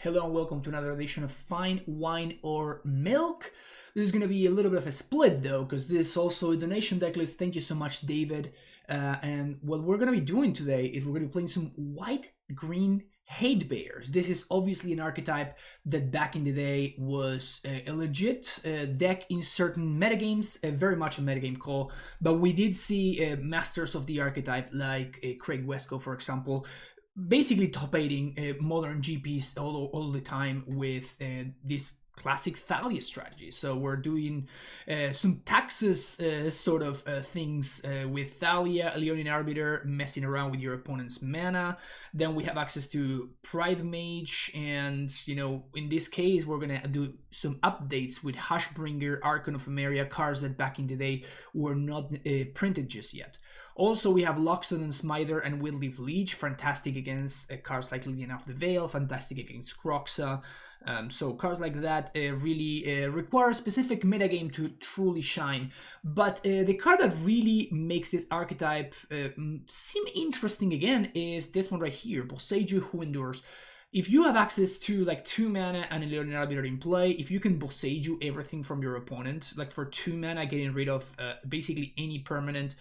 Hello and welcome to another edition of Fine Wine or Milk. This is going to be a little bit of a split though, because this is also a donation deck list. Thank you so much, David. And what we're going to be doing today is we're going to be playing some white-green Hatebears. This is obviously an archetype that back in the day was a legit deck in certain metagames, very much a metagame call, but we did see masters of the archetype like Craig Wesco, for example, basically top 8ing modern GPs all the time with this classic Thalia strategy. So we're doing some Taxes sort of things with Thalia, Leonin Arbiter, messing around with your opponent's mana. Then we have access to Pride Mage, and in this case we're gonna do some updates with Hushbringer, Archon of Emeria, cards that back in the day were not printed just yet. Also, we have Loxodon and Smiter and Wildleaf Leech, fantastic against cards like Liliana of the Veil, fantastic against Croxa. So cards like that really require a specific metagame to truly shine. But the card that really makes this archetype seem interesting again is this one right here, Boseiju Who Endures. If you have access to like 2 mana and a Leonin Arbiter in play, if you can Boseiju everything from your opponent, like for 2 mana getting rid of basically any permanent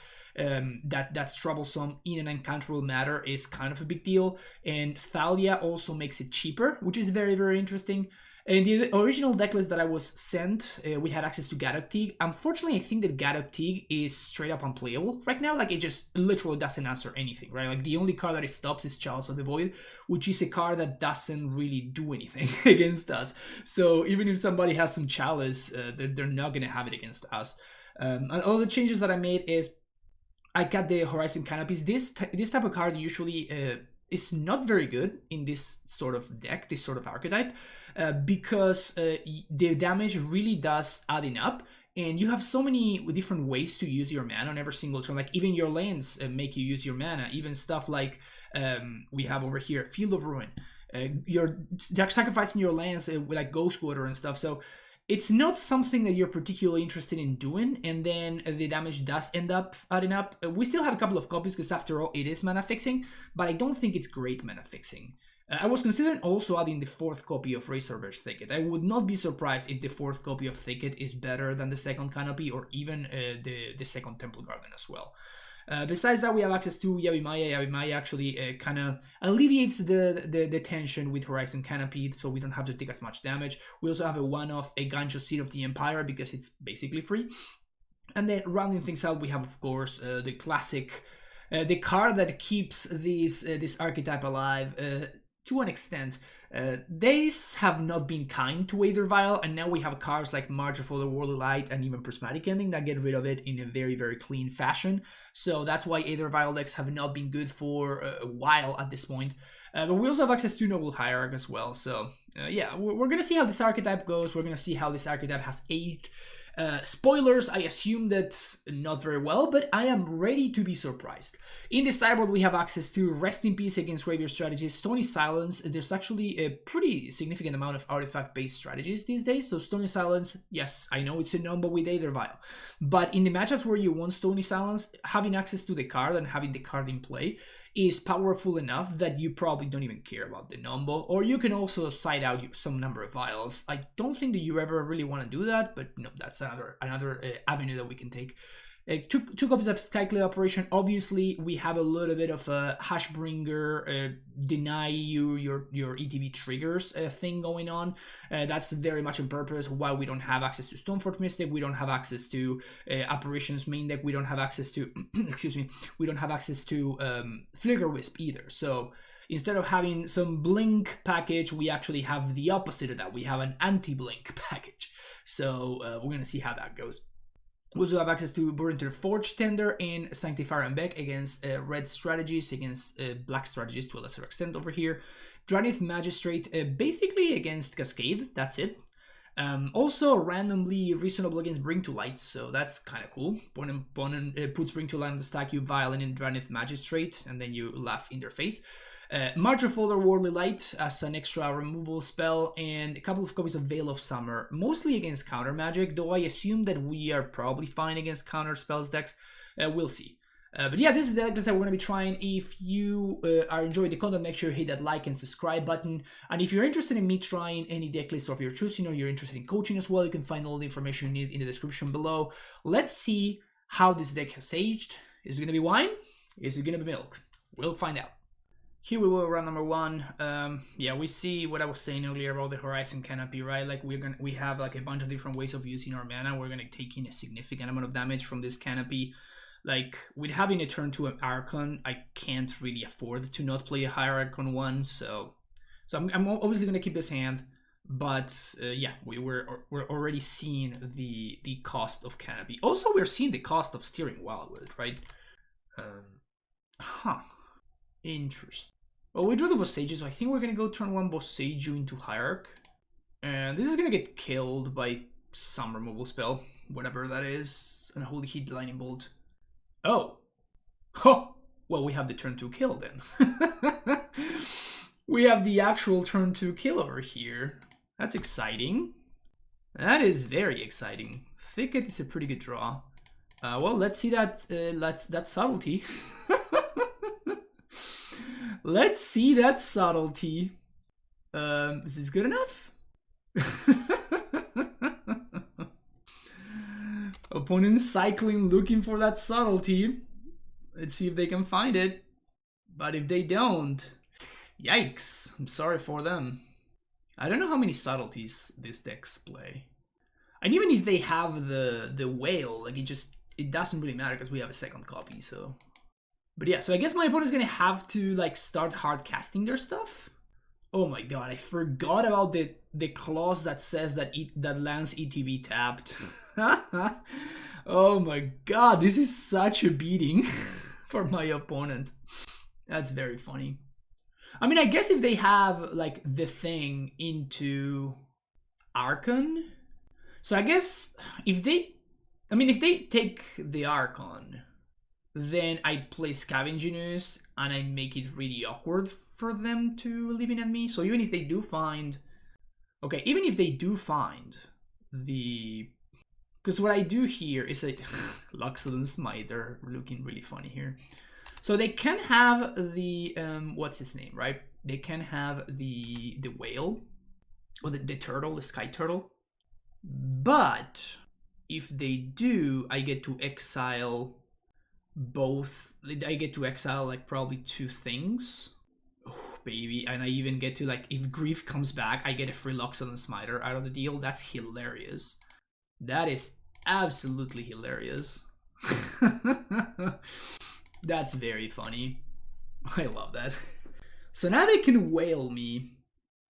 that's troublesome in an uncontrollable matter is kind of a big deal. And Thalia also makes it cheaper, which is very, very interesting. In the original decklist that I was sent, we had access to Gadok Teeg. Unfortunately, I think that Gadok Teeg is straight up unplayable right now. Like, it just literally doesn't answer anything, right? Like, the only card that it stops is Chalice of the Void, which is a card that doesn't really do anything against us. So even if somebody has some Chalice, they're not going to have it against us. And all the changes that I made is I got the Horizon Canopies. This type of card usually is not very good in this sort of deck, this sort of archetype, because the damage really does adding up, and you have so many different ways to use your mana on every single turn. Like even your lands make you use your mana. Even stuff like we have over here, Field of Ruin. You're sacrificing your lands like Ghost Quarter and stuff. So it's not something that you're particularly interested in doing, and then the damage does end up adding up. We still have a couple of copies because after all it is mana fixing, but I don't think it's great mana fixing. I was considering also adding the 4th copy of Razorverge Thicket. I would not be surprised if the 4th copy of Thicket is better than the 2nd Canopy or even the 2nd Temple Garden as well. Besides that, we have access to Yavimaya. Yavimaya actually kind of alleviates the tension with Horizon Canopy, so we don't have to take as much damage. We also have a one-off, a Ganjo Seed of the Empire, because it's basically free. And then rounding things out, we have, of course, the classic, the card that keeps this archetype alive to an extent. Days have not been kind to Aether Vial, and now we have cards like March of Otherworldly Light and even Prismatic Ending that get rid of it in a very, very clean fashion. So that's why Aether Vial decks have not been good for a while at this point. But we also have access to Noble Hierarch as well. So yeah, we're going to see how this archetype goes. We're going to see how this archetype has aged. Spoilers, I assume that not very well, but I am ready to be surprised. In this sideboard, we have access to Rest in Peace against Graveyard strategies, Stony Silence. There's actually a pretty significant amount of artifact-based strategies these days, so Stony Silence, yes, I know it's a number with Aether Vial, but in the matchups where you want Stony Silence, having access to the card and having the card in play is powerful enough that you probably don't even care about the number, or you can also side out some number of vials. I don't think that you ever really want to do that, but no, that's another avenue that we can take. Two copies of Skyclave Operation. Obviously, we have a little bit of a Hushbringer, deny you your ETB triggers thing going on. That's very much on purpose. While we don't have access to Stoneforge Mystic, we don't have access to Apparitions main deck, we don't have access to, excuse me, we don't have access to Flicker Wisp either. So instead of having some Blink package, we actually have the opposite of that. We have an anti-Blink package. So we're going to see how that goes. We also have access to Burrinter Forge Tender and Sanctifier and Beck against red strategies, against black strategies to a lesser extent over here. Dranith Magistrate basically against Cascade, that's it. Also randomly reasonable against Bring to Light, so that's kind of cool. Opponent puts Bring to Light on the stack, you Violin and Dranith Magistrate, and then you laugh in their face. March of Otherworldly Light as an extra removal spell, and a couple of copies of Veil of Summer, mostly against counter magic, though I assume that we are probably fine against counter spells decks. We'll see. But yeah, this is the deck list that we're going to be trying. If you are enjoying the content, make sure you hit that like and subscribe button. And if you're interested in me trying any deck list of your choosing, or you're interested in coaching as well, you can find all the information you need in the description below. Let's see how this deck has aged. Is it going to be wine? Is it going to be milk? We'll find out. Here we will, round number 1. Yeah, we see what I was saying earlier about the Horizon Canopy, right? Like we have like a bunch of different ways of using our mana. We're gonna take in a significant amount of damage from this Canopy. Like with having a turn to an Archon, I can't really afford to not play a higher Archon one. So I'm obviously gonna keep this hand, but yeah, we're already seeing the cost of Canopy. Also, we're seeing the cost of Steering Wildwood, right? Interesting. Well, we drew the Boseiju, so I think we're gonna go turn 1 Boseiju into Hierarch. And this is gonna get killed by some removal spell, whatever that is. And Holy Heat Lightning Bolt. Oh! Oh! Well, we have the turn 2 kill then. We have the actual turn 2 kill over here. That's exciting. That is very exciting. Thicket is a pretty good draw. Well, let's see that subtlety. Let's see that subtlety. Is this good enough? Opponent cycling, looking for that subtlety. Let's see if they can find it. But if they don't, yikes. I'm sorry for them. I don't know how many subtleties these decks play. And even if they have the whale, like it doesn't really matter because we have a second copy, so. But yeah, so I guess my opponent's gonna have to like start hard casting their stuff. Oh my god, I forgot about the clause that says that that lands ETB tapped. Oh my god, this is such a beating for my opponent. That's very funny. I mean, I guess if they have like the thing into Archon, so I guess if they take the Archon, then I play Scavenginous and I make it really awkward for them to living at me. So even if they do find, okay, even if they do find the, because what I do here is a Luxodon Smiter looking really funny here. So they can have the what's his name, right? They can have the whale or the turtle, the sky turtle. But if they do, I get to exile both. I get to exile like probably 2 things. Oh baby, and I even get to like, if Grief comes back, I get a free Luxodon Smiter out of the deal. That's hilarious. That is absolutely hilarious. That's very funny. I love that. So now they can whale me,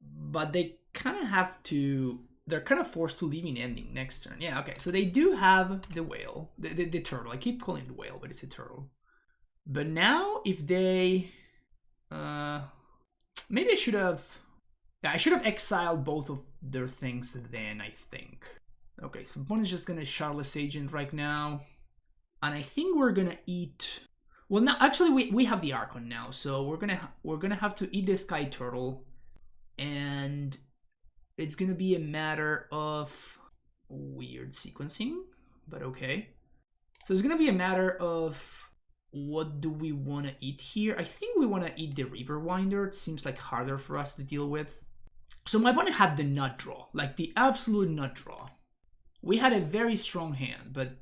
but they kind of have to, they're kind of forced to leave me ending next turn. Yeah, okay, so they do have the whale, the turtle. I keep calling it whale, but it's a turtle. But now if they, maybe I should have, yeah, I should have exiled both of their things then, I think. Okay, so opponent's just gonna Charlotte's Agent right now. And I think we're gonna eat, well, now actually we have the Archon now, so we're gonna have to eat the Sky Turtle, and it's gonna be a matter of weird sequencing, but okay. So it's gonna be a matter of what do we want to eat here. I think we want to eat the Riverwinder. It seems like harder for us to deal with. So my opponent had the nut draw, like the absolute nut draw. We had a very strong hand, but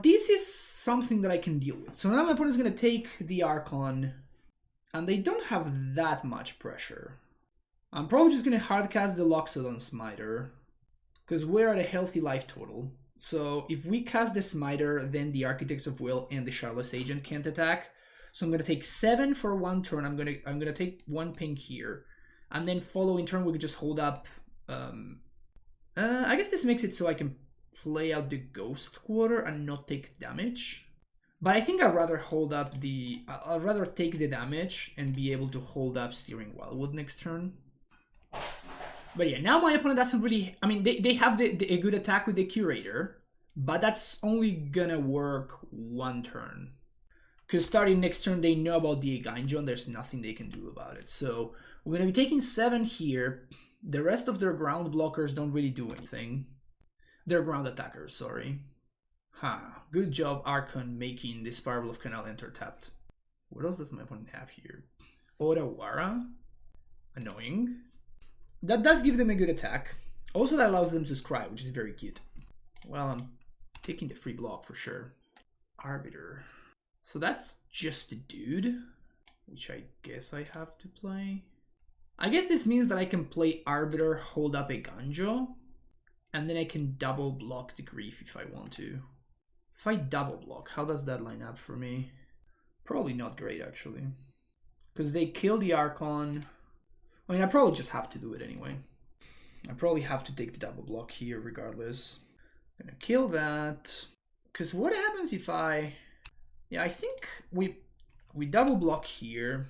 this is something that I can deal with. So now my opponent is going to take the Archon, and they don't have that much pressure. I'm probably just going to hardcast the Loxodon Smiter, because we're at a healthy life total. So if we cast the Smiter, then the Architects of Will and the Charlotte's Agent can't attack. So I'm going to take 7 for 1 turn. I'm going to take 1 pink here, and then following turn we can just hold up. I guess this makes it so I can play out the Ghost Quarter and not take damage. But I think I'd rather hold up the... I'd rather take the damage and be able to hold up Steering Wildwood next turn. But yeah, now my opponent doesn't really... I mean, they have a good attack with the Curator, but that's only gonna work 1 turn. Because starting next turn, they know about the Ganjon, there's nothing they can do about it. So we're gonna be taking 7 here. The rest of their ground blockers don't really do anything. They're ground attackers, sorry. Good job, Archon, making this Spiral of Canal enter tapped. What else does my opponent have here? Odawara. Annoying. That does give them a good attack. Also, that allows them to scry, which is very cute. Well, I'm taking the free block for sure. Arbiter. So that's just a dude, which I guess I have to play. I guess this means that I can play Arbiter, hold up a Ganjo, and then I can double block the Grief if I want to. If I double block, how does that line up for me? Probably not great, actually. Because they kill the Archon. I mean, I probably just have to do it anyway. I probably have to take the double block here regardless. I'm gonna kill that. Because what happens if I... Yeah, I think we double block here.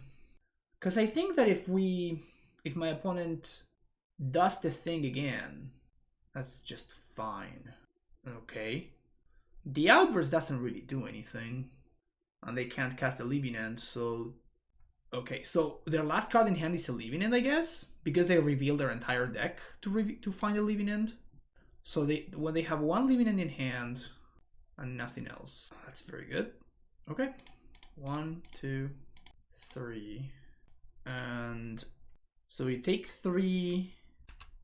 Because I think that if my opponent does the thing again, that's just fine. Okay. The Outburst doesn't really do anything. And they can't cast a Living End, so... Okay, so their last card in hand is a Living End, I guess? Because they reveal their entire deck to find a Living End. So when they have one Living End in hand and nothing else. That's very good. Okay. 1, 2, 3. And so we take 3,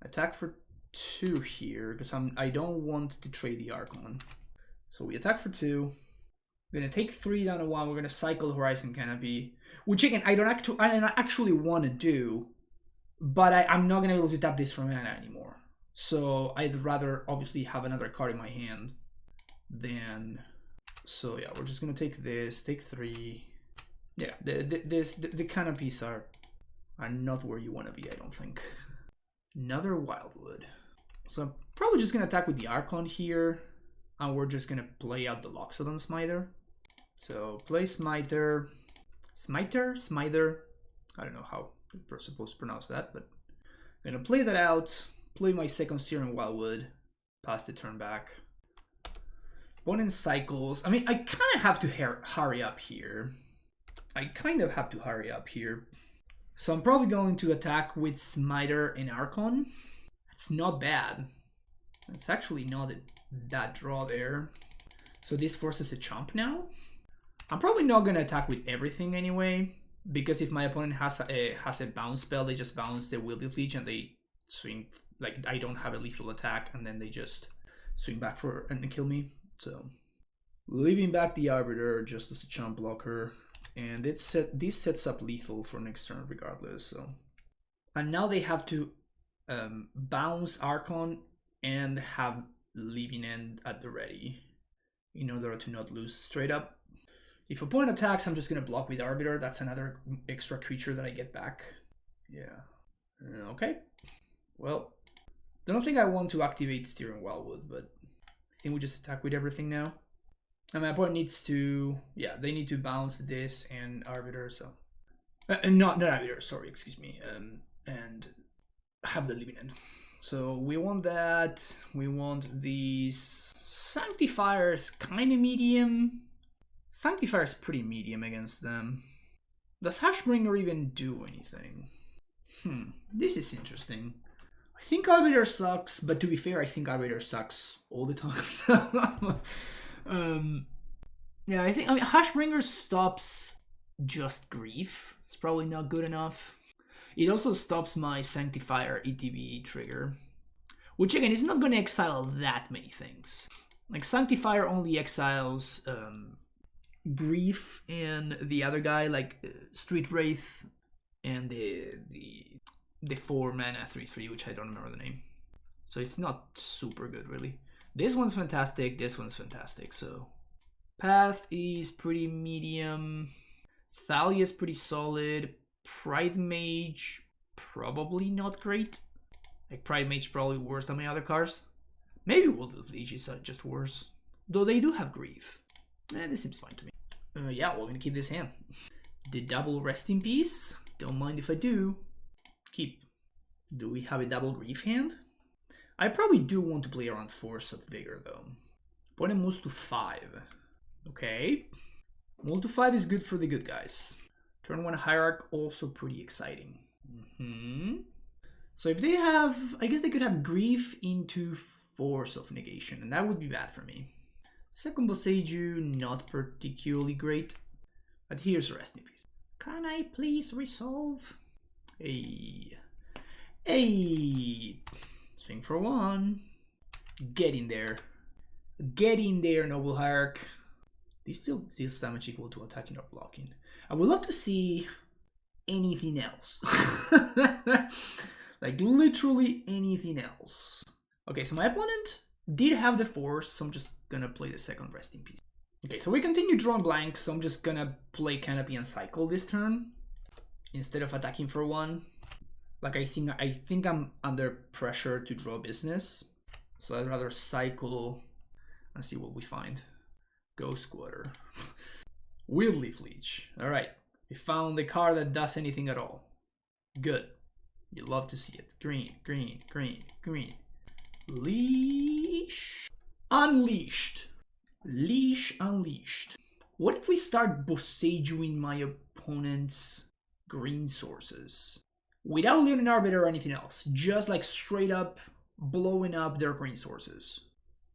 attack for 2 here, because I don't want to trade the Archon. So we attack for 2. We're gonna take 3 down to 1. We're gonna cycle Horizon Canopy, which again I don't actually want to do, but I'm not gonna be able to tap this for mana anymore. So I'd rather obviously have another card in my hand than. So yeah, we're just gonna take this, take 3. Yeah, the canopies are not where you want to be, I don't think. Another Wildwood. So I'm probably just gonna attack with the Archon here, and we're just gonna play out the Loxodon Smiter. So play Smiter. I don't know how we're supposed to pronounce that, but I'm gonna play that out, play my second Steering Wildwood, pass the turn back. Opponent cycles. I mean, I kind of have to hurry up here. So I'm probably going to attack with Smiter and Archon. It's not bad. It's actually not that draw there. So this forces a chomp now. I'm probably not going to attack with everything anyway, because if my opponent has a bounce spell, they just bounce the Wielded Leech and they swing, like I don't have a lethal attack, and then they just swing back and kill me. So leaving back the Arbiter just as a chomp blocker, and this sets up lethal for next turn regardless. So, and now they have to bounce Archon and have Living End at the ready in order to not lose straight up. If opponent attacks, I'm just going to block with Arbiter. That's another extra creature that I get back. Yeah. Okay. Well, I don't think I want to activate Steering Wildwood, but I think we just attack with everything now. And my opponent needs to... Yeah, they need to bounce this and Arbiter, so... not Arbiter, sorry, excuse me. And have the Living End. So we want that. We want these Sanctifiers, kind of medium. Sanctifier's pretty medium against them. Does Hashbringer even do anything? This is interesting. I think Arbiter sucks, but to be fair, I think Arbiter sucks all the time. Yeah, I mean, Hashbringer stops just Grief. It's probably not good enough. It also stops my Sanctifier ETB trigger, which again is not going to exile that many things. Like Sanctifier only exiles Grief and the other guy, like Street Wraith and the 4 mana 3/3, which I don't remember the name. So it's not super good really. This one's fantastic, this one's fantastic. So Path is pretty medium. Thalia is pretty solid. Pride Mage, probably not great. Like Pride Mage probably worse than my other cards. Maybe Wielded Leech is just worse. Though they do have Grief. This seems fine to me. Yeah, we're gonna keep this hand. The double Rest in Peace. Don't mind if I do. Keep. Do we have a double Grief hand? I probably do want to play around Force of Vigor though. Opponent moves to 5. Okay. Move to 5 is good for the good guys. Turn 1 Hierarch, also pretty exciting. So if they have, I guess they could have Grief into Force of Negation, and that would be bad for me. Second Boseiju, not particularly great. But here's the rest in peace. Can I please resolve? Hey. Swing for 1. Get in there. Get in there, Noble Hierarch. These still deals damage equal to attacking or blocking. I would love to see anything else. Like literally anything else. Okay, so my opponent did have the force, so I'm just gonna play the second rest in peace. Okay, so we continue drawing blanks, so I'm just gonna play Canopy and cycle this turn instead of attacking for 1. Like I think I'm under pressure to draw business, so I'd rather cycle and see what we find. Ghost Quarter. Wieldly Fleech. Alright, we found a card that does anything at all. Good. You love to see it. Green, green, green, green. Leash. Unleashed. Leash unleashed. What if we start Boseijuing my opponent's green sources? Without Leonin Arbiter or anything else. Just like straight up blowing up their green sources.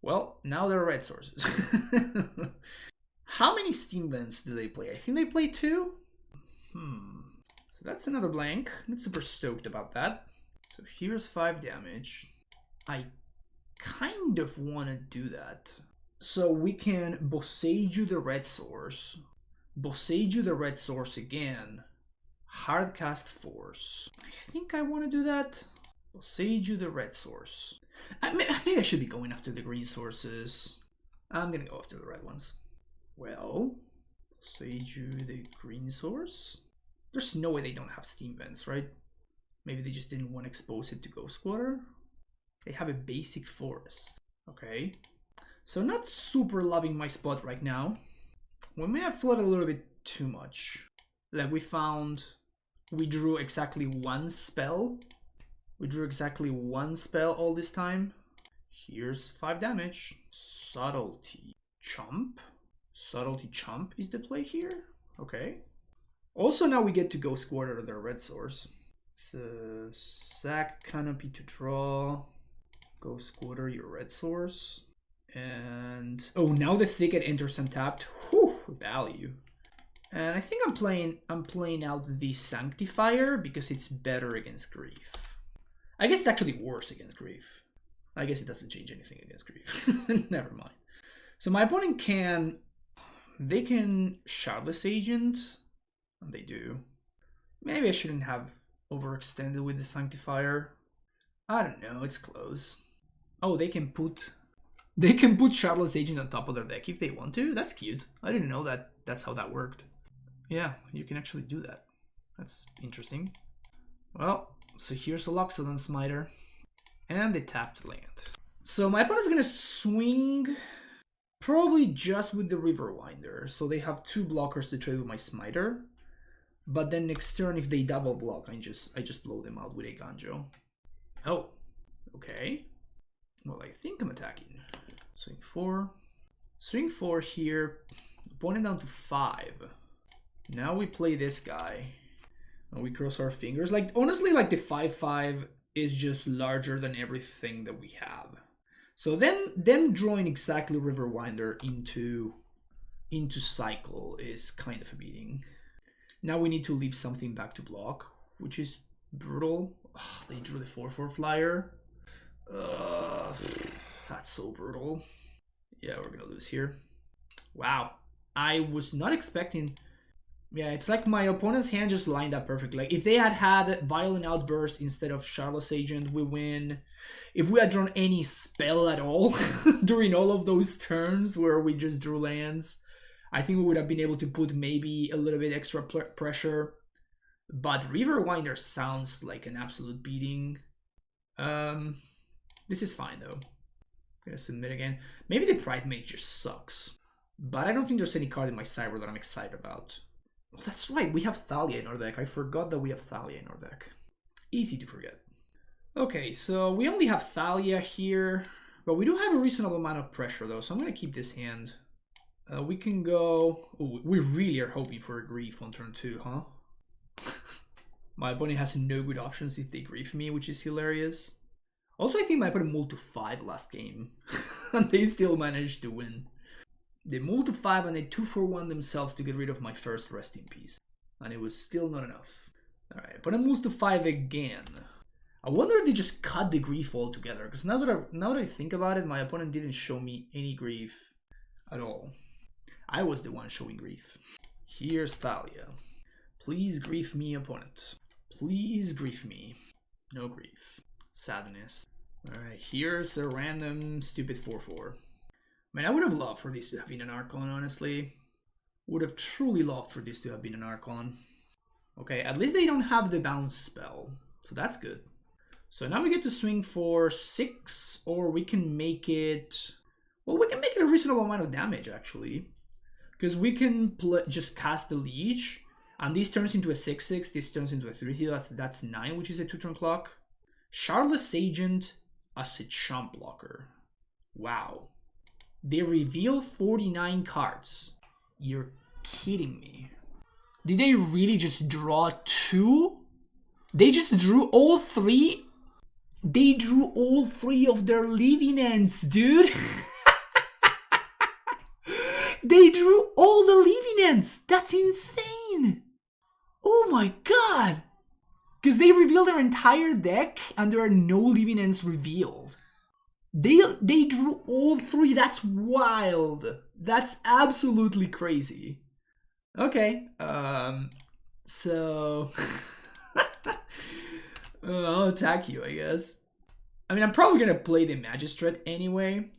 Well, now they're red sources. How many Steam Vents do they play? I think they play 2. So that's another blank. I'm not super stoked about that. So here's 5 damage. I kind of want to do that. So we can Boseiju the red source. Boseiju the red source again. Hardcast Force. I think I want to do that. Boseiju the red source. Maybe I should be going after the green sources. I'm gonna go after the red ones. Well, Boseiju the green source. There's no way they don't have Steam Vents, right? Maybe they just didn't want to expose it to Ghost Quarter. They have a basic forest. Okay. So not super loving my spot right now. We may have flooded a little bit too much. Like we drew exactly 1 spell. We drew exactly 1 spell all this time. Here's 5 damage. Subtlety Chump. Subtlety Chump is the play here. Okay. Also now we get to Ghost Quarter their red source. So sack Canopy to draw. Ghost Quarter your red source. And oh, now the Thicket enters untapped. Whew, value. And I think I'm playing out the Sanctifier because it's better against Grief. I guess it's actually worse against Grief. I guess it doesn't change anything against Grief. Never mind. So my opponent can Shardless Agent, and they do. Maybe I shouldn't have overextended with the Sanctifier. I don't know, it's close. Oh, they can put Shardless Agent on top of their deck if they want to. That's cute. I didn't know that that's how that worked. Yeah, you can actually do that. That's interesting. Well, so here's a Loxodon Smiter. And they tapped land. So my opponent's gonna swing probably just with the Riverwinder. So they have 2 blockers to trade with my Smiter. But then next turn, if they double block, I just blow them out with a Ganjo. Oh, okay. Well, I think I'm attacking. Swing 4. Swing 4 here. Opponent down to 5. Now we play this guy. And we cross our fingers. Like, honestly, like the 5/5 is just larger than everything that we have. So them drawing exactly Riverwinder into cycle is kind of a beating. Now we need to leave something back to block, which is brutal. Ugh, they drew the 4/4 flyer. That's so brutal. Yeah, we're gonna lose here. Wow. I was not expecting... Yeah, it's like my opponent's hand just lined up perfectly. Like if they had Violent Outburst instead of Shardless Agent, we win. If we had drawn any spell at all during all of those turns where we just drew lands, I think we would have been able to put maybe a little bit extra pressure. But Riverwinder sounds like an absolute beating. This is fine though. I'm gonna submit again. Maybe the Pride Mage just sucks. But I don't think there's any card in my cyber that I'm excited about. Oh, that's right, we have Thalia in our deck. I forgot that we have Thalia in our deck. Easy to forget. Okay, so we only have Thalia here, but we do have a reasonable amount of pressure though, so I'm going to keep this hand. We can go... Ooh, we really are hoping for a Grief on turn 2, huh? My opponent has no good options if they Grief me, which is hilarious. Also, I think my opponent moved to 5 last game, and they still managed to win. They mulled to 5 and they 2-for-1 themselves to get rid of my first resting piece. And it was still not enough. Alright, but it moves to 5 again. I wonder if they just cut the grief altogether. Because now that I think about it, my opponent didn't show me any grief at all. I was the one showing grief. Here's Thalia. Please grief me, opponent. Please grief me. No grief. Sadness. Alright, here's a random stupid 4-4. I mean, I would have loved for this to have been an Archon, honestly. Would have truly loved for this to have been an Archon. Okay, at least they don't have the bounce spell. So that's good. So now we get to swing for 6, or we can make it... Well, we can make it a reasonable amount of damage, actually. Because we can just cast the Leech, and this turns into a 6-6, this turns into a 3-3, that's 9, which is a 2-turn clock. Charlotte's Agent as a chump blocker. Wow. They reveal 49 cards. You're kidding me. Did they really just draw 2? They just drew all 3? They drew all 3 of their living ends, dude. They drew all the living ends. That's insane. Oh my god. Because they revealed their entire deck and there are no living ends revealed. They drew all 3. That's wild. That's absolutely crazy. Okay. So I'll attack you, I guess. I mean, I'm probably gonna play the Magistrate anyway.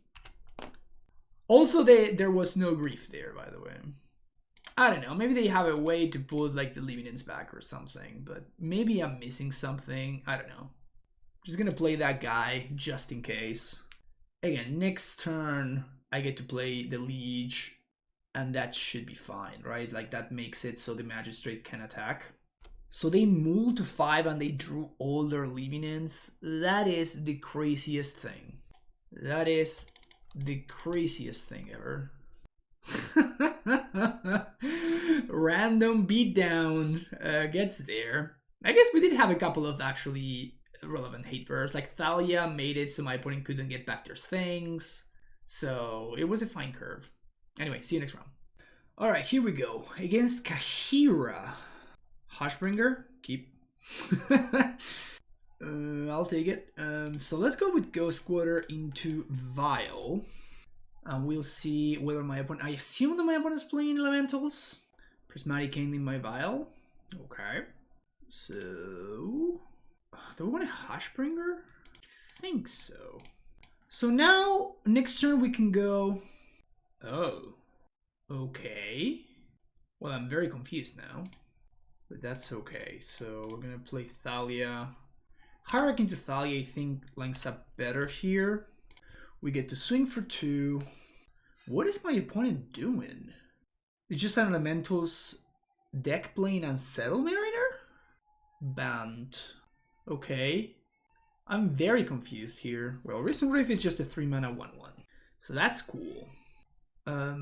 Also, there was no grief there, by the way. I don't know. Maybe they have a way to put like the living ends back or something, but maybe I'm missing something. I don't know. Just gonna play that guy just in case. Again, next turn I get to play the Liege, and that should be fine, right? Like that makes it so the Magistrate can attack. So they moved to 5 and they drew all their living ends. That is the craziest thing. That is the craziest thing ever. Random beatdown gets there. I guess we did have a couple of actually relevant Hatebears. Like Thalia made it so my opponent couldn't get back their things. So it was a fine curve. Anyway, see you next round. Alright, here we go. Against Kaheera. Hushbringer, keep. I'll take it. So let's go with Ghost Quarter into Vial. And we'll see whether my opponent... I assume that my opponent is playing Elementals. Prismatic Cane in my Vial. Okay. So... do we want a Hushbringer? I think so. So now, next turn we can go... Oh. Okay. Well, I'm very confused now. But that's okay. So we're gonna play Thalia. Hierarchy into Thalia, I think, links up better here. We get to swing for 2. What is my opponent doing? It's just an Elementals deck playing Unsettled Mariner? Banned. Okay. I'm very confused here. Well, Risen Reef is just a 3-mana 1-1. So that's cool. I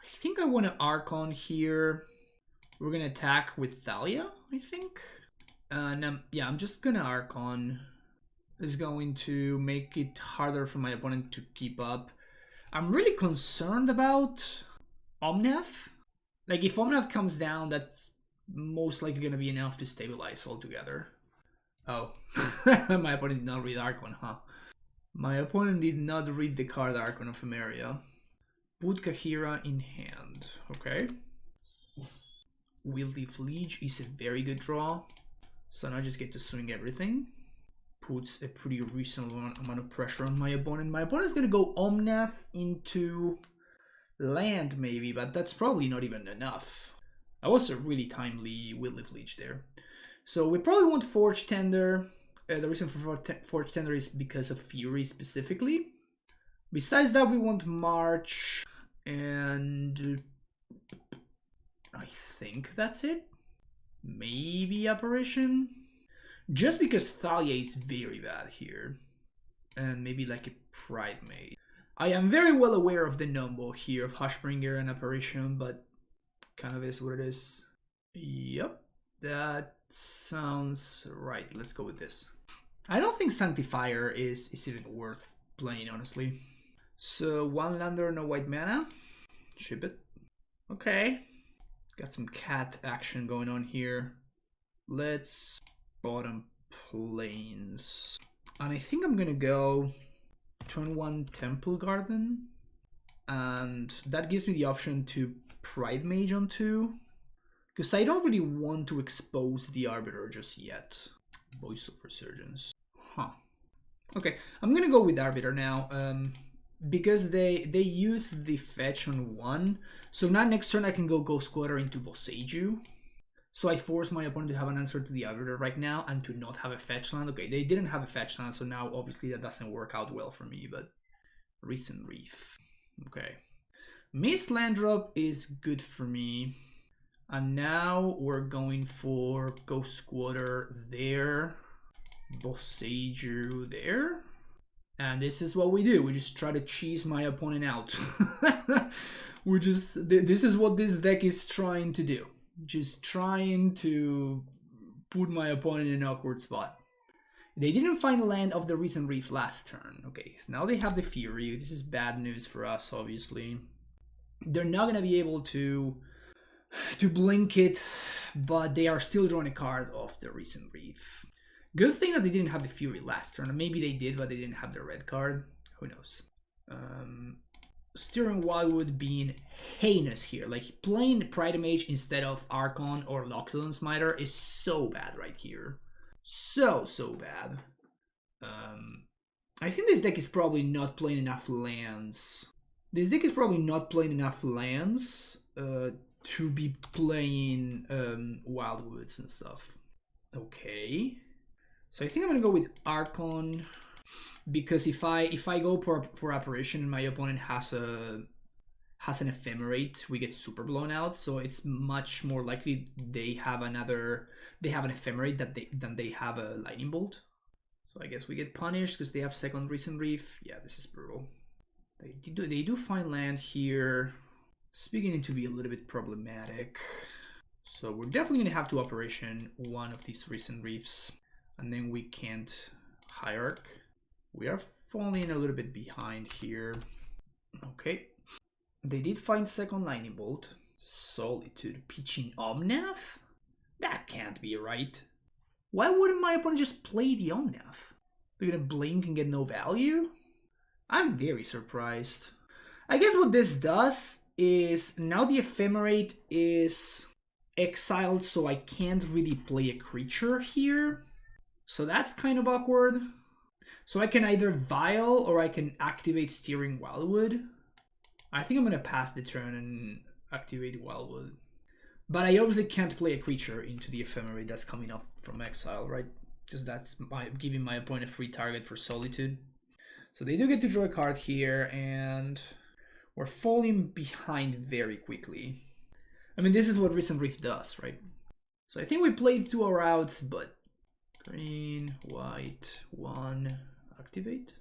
think I want to Archon here. We're going to attack with Thalia, I think. Yeah, I'm just going to Archon. Is going to make it harder for my opponent to keep up. I'm really concerned about Omnath. Like, if Omnath comes down, that's most likely going to be enough to stabilize altogether. Oh, my opponent did not read Archon, huh? My opponent did not read the card Archon of Emeria. Put Kaheera in hand, okay. Wieldy Fleege is a very good draw. So now I just get to swing everything. Puts a pretty reasonable amount of pressure on my opponent. My opponent's gonna go Omnath into land maybe, but that's probably not even enough. That was a really timely Wieldy Fleege there. So we probably want Forge Tender. The reason for Forge Tender is because of Fury specifically. Besides that, we want March, and I think that's it. Maybe Apparition. Just because Thalia is very bad here. And maybe like a Pride Maid. I am very well aware of the number here of Hushbringer and Apparition, but kind of is what it is. Yep, that sounds right. Let's go with this. I don't think Sanctifier is even worth playing, honestly. So 1 lander, no white mana. Ship it. Okay. Got some cat action going on here. Let's bottom plains. And I think I'm gonna go turn 1 Temple Garden. And that gives me the option to Pride Mage on 2. Because I don't really want to expose the Arbiter just yet. Voice of Resurgence. Huh. Okay, I'm gonna go with Arbiter now. Because they use the fetch on 1. So now next turn I can go Ghost Quarter into Boseiju. So I force my opponent to have an answer to the Arbiter right now and to not have a fetch land. Okay, they didn't have a fetch land, so now obviously that doesn't work out well for me, but Recent Reef. Okay. Mist land drop is good for me. And now we're going for Ghost Quarter there. Boseiju there. And this is what we do. We just try to cheese my opponent out. This is what this deck is trying to do. Just trying to put my opponent in an awkward spot. They didn't find land of the Recent Reef last turn. Okay, so now they have the Fury. This is bad news for us, obviously. They're not going to be able to blink it, but they are still drawing a card off the Recent Reef. Good thing that they didn't have the Fury last turn. Maybe they did, but they didn't have the red card. Who knows? Steering Wildwood being heinous here. Like, playing Pride Mage instead of Archon or Loxodon Smiter is so bad right here. So bad. I think this deck is probably not playing enough lands. This deck is probably not playing enough lands to be playing Wildwoods and stuff. Okay. So I think I'm gonna go with Archon, because if I go for Apparition and my opponent has an Ephemerate, we get super blown out. So it's much more likely they have an Ephemerate than they have a Lightning Bolt. So I guess we get punished because they have second Recent Reef. Yeah, this is brutal. They do find land here. It's beginning to be a little bit problematic. So we're definitely gonna have to Operation one of these Recent Reefs. And then we can't Hierarch. We are falling a little bit behind here. Okay. They did find second Lightning Bolt. Solitude pitching Omnath? That can't be right. Why wouldn't my opponent just play the Omnath? They're gonna blink and get no value? I'm very surprised. I guess what this does is now the Ephemerate is exiled, so I can't really play a creature here. So that's kind of awkward. So I can either Vial or I can activate Steering Wildwood. I think I'm going to pass the turn and activate Wildwood. But I obviously can't play a creature into the Ephemerate that's coming up from exile, right? Because that's giving my opponent a free target for Solitude. So they do get to draw a card here, and we're falling behind very quickly. I mean, this is what Recent Reef does, right? So I think we played 2 routes, but green, white, 1, activate.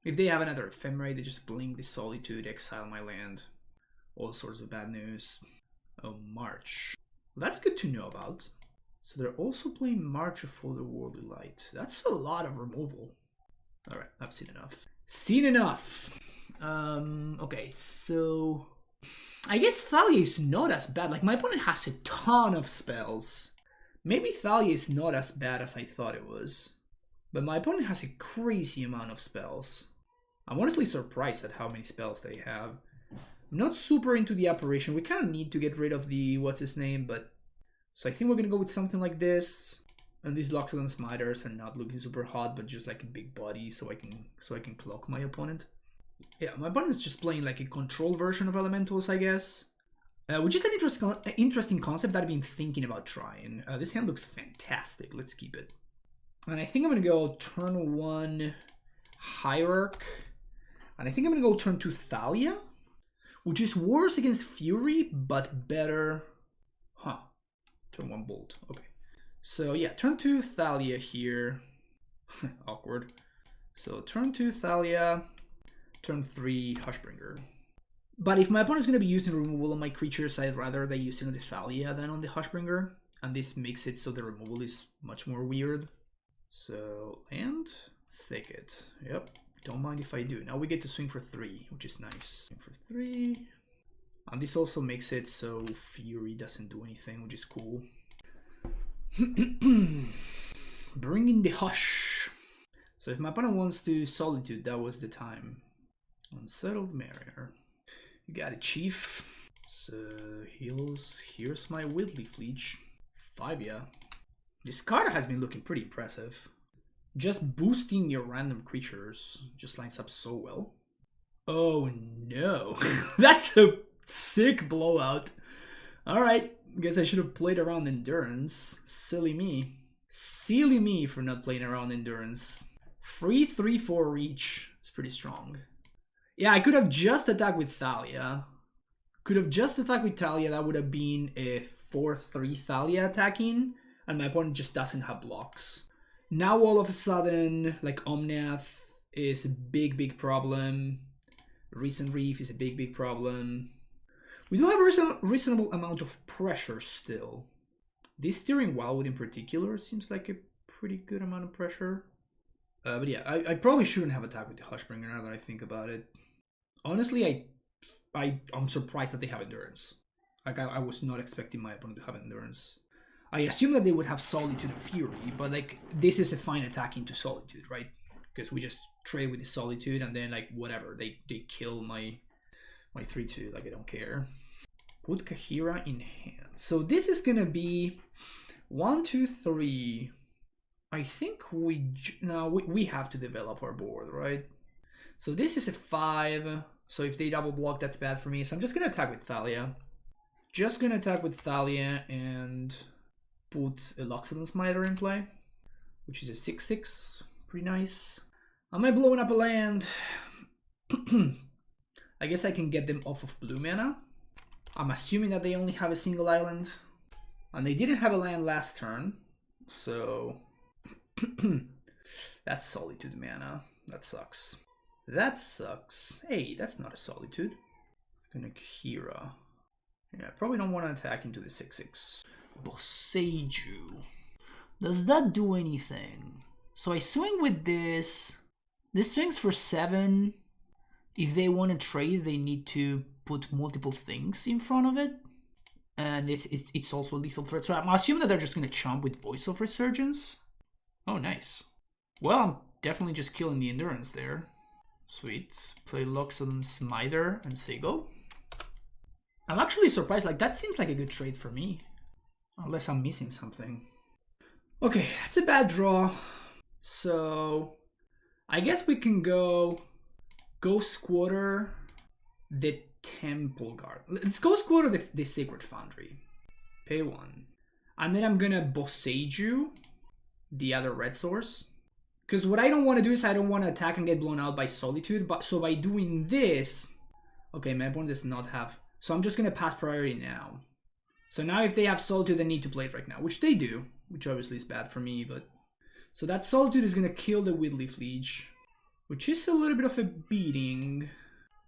If they have another Ephemerate, they just blink the Solitude, exile my land. All sorts of bad news. Oh, March. Well, that's good to know about. So they're also playing March of Otherworldly Light. That's a lot of removal. Alright, I've seen enough. Seen enough! Okay, so I guess Thalia is not as bad. Like, my opponent has a ton of spells. Maybe Thalia is not as bad as I thought it was. But my opponent has a crazy amount of spells. I'm honestly surprised at how many spells they have. I'm not super into the Apparition. We kind of need to get rid of the what's-his-name, but... So I think we're going to go with something like this. And these Loxodon Smiters are not looking super hot, but just like a big body, so I can clock my opponent. Yeah, my opponent is just playing like a control version of Elementals, I guess. Which is an interesting concept that I've been thinking about trying. This hand looks fantastic. Let's keep it. And I think I'm going to go turn 1 Hierarch. And I think I'm going to go turn 2 Thalia. Which is worse against Fury, but better... Huh. Turn 1 Bolt. Okay. So yeah, turn 2 Thalia here. Awkward. So turn 2 Thalia. Turn 3 Hushbringer. But if my opponent's going to be using removal on my creatures, I'd rather they use it on the Thalia than on the Hushbringer. And this makes it so the removal is much more weird. So, land, Thicket. Yep. Don't mind if I do. Now we get to swing for 3, which is nice. Swing for 3. And this also makes it so Fury doesn't do anything, which is cool. Bring in the hush. So if my opponent wants to Solitude, that was the time. Unsettled Mariner. You got it, Chief. So here's my Whitley Fleech. 5, yeah. This card has been looking pretty impressive. Just boosting your random creatures just lines up so well. Oh no. That's a sick blowout. Alright, guess I should have played around Endurance. Silly me. Silly me for not playing around Endurance. Free 3-4 reach. It's pretty strong. Yeah, I could have just attacked with Thalia. That would have been a 4-3 Thalia attacking. And my opponent just doesn't have blocks. Now all of a sudden, like Omnath is a big problem. Recent Reef is a big problem. We do have a reasonable amount of pressure still. This Steering Wildwood in particular seems like a pretty good amount of pressure. But yeah, I probably shouldn't have attacked with the Hushbringer now that I think about it. Honestly, I'm surprised that they have Endurance. Like I was not expecting my opponent to have Endurance. I assume that they would have Solitude and Fury, but like this is a fine attack into Solitude, right? Because we just trade with the Solitude and then like whatever, they kill my 3-2, like I don't care. Put Kaheera in hand. So this is gonna be 1, 2, 3. I think we have to develop our board, right? So this is a 5. So if they double block, that's bad for me. So I'm just gonna attack with Thalia. And put a Loxodon Smiter in play, which is a 6-6. Pretty nice. Am I blowing up a land? I guess I can get them off of blue mana. I'm assuming that they only have a single island. And they didn't have a land last turn. So that's Solitude mana. That sucks. Hey, that's not a Solitude. Gonna Kaheera. Yeah, I probably don't want to attack into the 6-6. Boseiju. Does that do anything? So I swing with this. This swings for 7. If they want to trade, they need to put multiple things in front of it. And it's also a lethal threat. So I'm assuming that they're just going to chomp with Voice of Resurgence. Oh, nice. Well, I'm definitely just killing the Endurance there. Sweet. Play Loxodon Smiter and say go. I'm actually surprised. Like, that seems like a good trade for me. Unless I'm missing something. Okay, that's a bad draw. So I guess we can go Squatter the Temple Guard. Let's go Squatter the Sacred Foundry. Pay 1. And then I'm gonna Boseiju the other red source. Because what I don't want to do is I don't want to attack and get blown out by Solitude. But so by doing this, okay, my opponent does not have. So I'm just gonna pass priority now. So now if they have Solitude, they need to play it right now, which they do, which obviously is bad for me, but... So that Solitude is going to kill the Whitley Fleech, which is a little bit of a beating.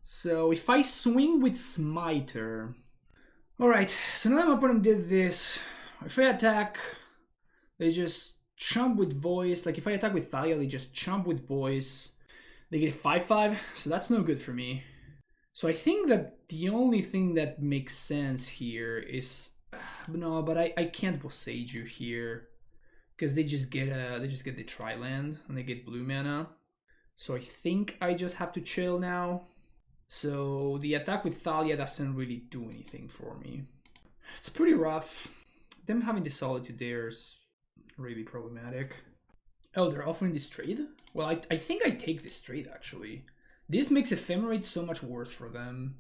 So if I swing with Smiter... Alright, so now that my opponent did this, if I attack, they just chomp with Voice. Like if I attack with Thalia, they just chomp with Voice. They get 5-5, so that's no good for me. So I think that the only thing that makes sense here is... No, but I can't Boseiju here. Because they just get the Tri-Land and they get blue mana. So I think I just have to chill now. So the attack with Thalia doesn't really do anything for me. It's pretty rough. Them having the Solitude there is really problematic. Oh, they're offering this trade? Well, I think I take this trade actually. This makes Ephemerate so much worse for them.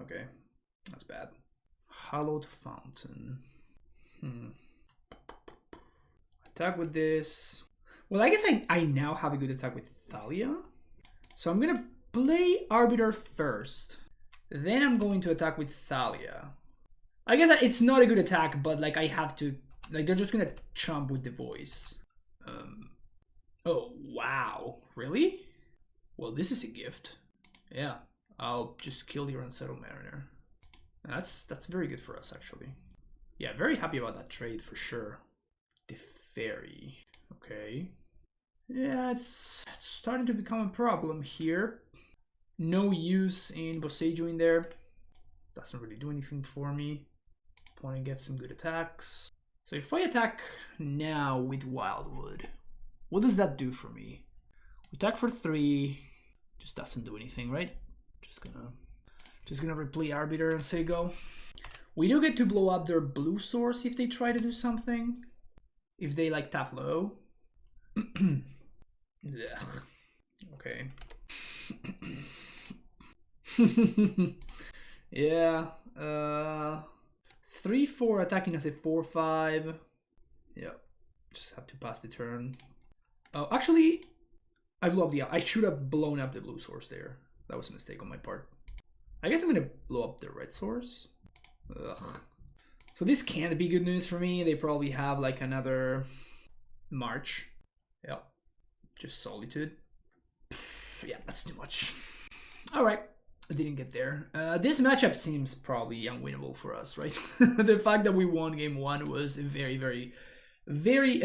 Okay. That's bad. Hallowed Fountain. Attack with this. Well, I guess I now have a good attack with Thalia. So I'm going to play Arbiter first. Then I'm going to attack with Thalia. I guess it's not a good attack, but like I have to... Like they're just going to chomp with the Voice. Oh, wow. Really? Well, this is a gift. Yeah, I'll just kill your Unsettled Mariner. That's very good for us, actually. Yeah, very happy about that trade for sure. The Fairy. Okay. Yeah, it's starting to become a problem here. No use in Boseiju in there. Doesn't really do anything for me. Opponent gets some good attacks. So if I attack now with Wildwood, what does that do for me? Attack for 3. Just doesn't do anything, right? Just gonna replay Arbiter and say go. We do get to blow up their blue source if they try to do something. If they like tap low. Okay. Yeah. 3-4 attacking as a 4-5. Yeah. Just have to pass the turn. Oh, actually, I blew up the. I should have blown up the blue source there. That was a mistake on my part. I guess I'm gonna blow up the red source. Ugh. So this can't be good news for me. They probably have like another March. Yeah. Just Solitude. Yeah, that's too much. Alright. I didn't get there. This matchup seems probably unwinnable for us, right? The fact that we won game 1 was a very, very, very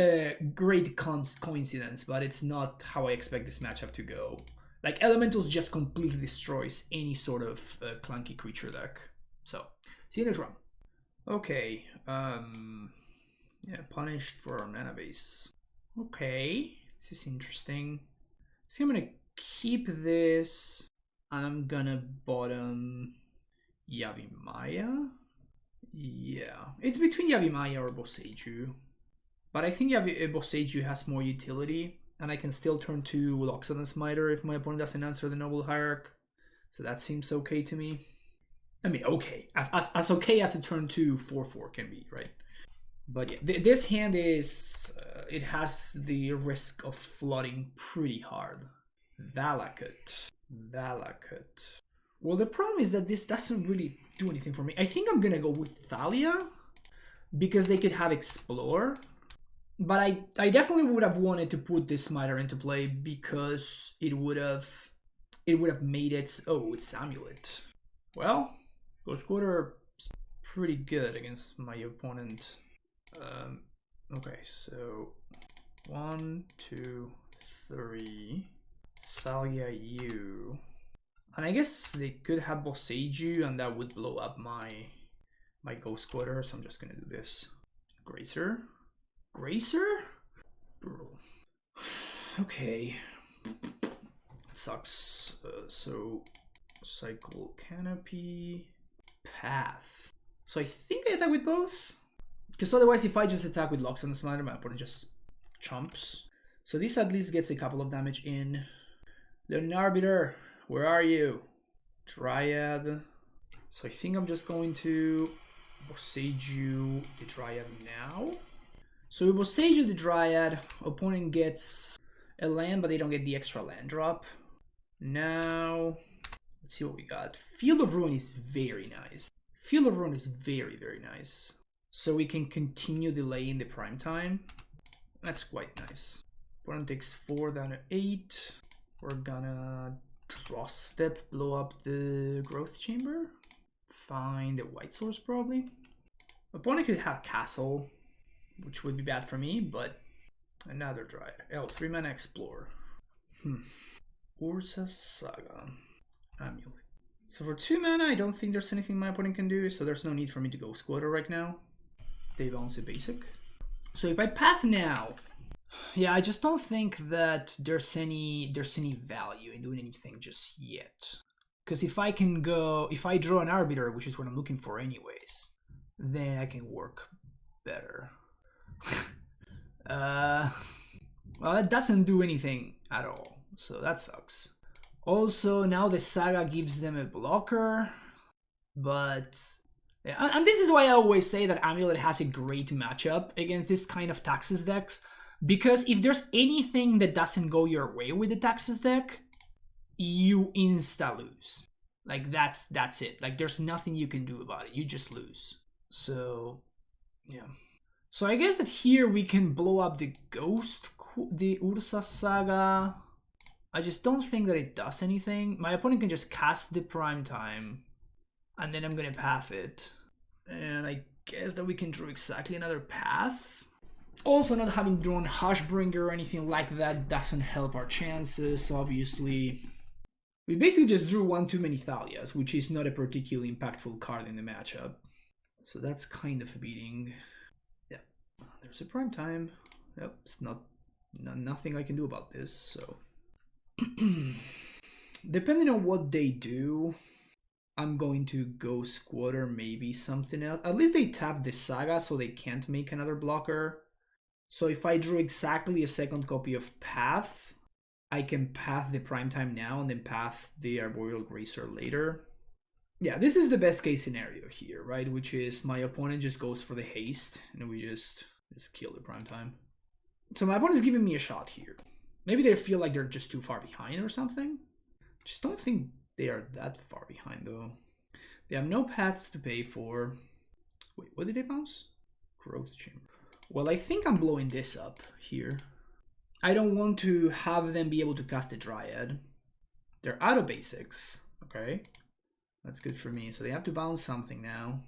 great coincidence, but it's not how I expect this matchup to go. Like, Elementals just completely destroys any sort of clunky creature deck. So, see you next round. Okay, yeah, punished for our mana base. Okay, this is interesting. I think I'm gonna keep this, and I'm gonna bottom Yavimaya. Yeah, it's between Yavimaya or Boseiju. But I think Boseiju has more utility, and I can still turn to Loxodon Smiter if my opponent doesn't answer the Noble Hierarch. So that seems okay to me. I mean, okay. As okay as a turn 2 4/4 can be, right? But yeah, this hand is... it has the risk of flooding pretty hard. Valakut. Well, the problem is that this doesn't really do anything for me. I think I'm gonna go with Thalia, because they could have Explore. But I definitely would have wanted to put this Smiter into play because it would have made it... Oh, it's Amulet. Well, Ghost Quarter is pretty good against my opponent. Okay, so 1, 2, 3, Thalia U. And I guess they could have Boseiju and that would blow up my Ghost Quarter, so I'm just gonna do this. Gracer? Brutal. Okay. Sucks. So cycle Canopy, Path. So I think I attack with both, because otherwise if I just attack with Loxodon Smiter, my opponent just chumps. So this at least gets a couple of damage in. Then Arbiter, where are you? Dryad. So I think I'm just going to Boseiju the Dryad now. So with Boseiju the Dryad, opponent gets a land, but they don't get the extra land drop. Now, let's see what we got. Field of Ruin is very nice. Field of Ruin is very, very nice. So we can continue delaying the prime time. That's quite nice. Opponent takes 4 down to 8. We're gonna draw step, blow up the Growth Chamber. Find the white source probably. Opponent could have Castle, which would be bad for me, but another Dryad. Oh, 3 mana Explore. Ursa Saga. Amulet. So for 2 mana, I don't think there's anything my opponent can do, so there's no need for me to go Squatter right now. They bounce a basic. So if I path now, yeah, I just don't think that there's any value in doing anything just yet. Because if I draw an Arbiter, which is what I'm looking for anyways, then I can work better. Well, that doesn't do anything at all, so that sucks. Also, now the Saga gives them a blocker, but... And this is why I always say that Amulet has a great matchup against this kind of Taxes decks, because if there's anything that doesn't go your way with the Taxes deck, you insta-lose. Like, that's it. Like, there's nothing you can do about it. You just lose. So, yeah. So I guess that here we can blow up the Ursa Saga. I just don't think that it does anything. My opponent can just cast the prime time, and then I'm gonna path it. And I guess that we can draw exactly another path. Also, not having drawn Hushbringer or anything like that doesn't help our chances, obviously. We basically just drew one too many Thalias, which is not a particularly impactful card in the matchup. So that's kind of a beating. Yeah, there's a prime time. Yep, it's nothing I can do about this, so. Depending on what they do, I'm going to go Squatter, maybe something else. At least they tap the Saga, so they can't make another blocker. So if I drew exactly a second copy of Path, I can path the Primetime now and then path the Arboreal Gracer later. Yeah, this is the best case scenario here, right? Which is my opponent just goes for the haste and we just kill the Primetime. So my opponent's giving me a shot here. Maybe they feel like they're just too far behind or something. Just don't think they are that far behind though. They have no paths to pay for. Wait, what did they bounce? Growth Chamber. Well, I think I'm blowing this up here. I don't want to have them be able to cast a Dryad. They're out of basics. Okay. That's good for me. So they have to bounce something now.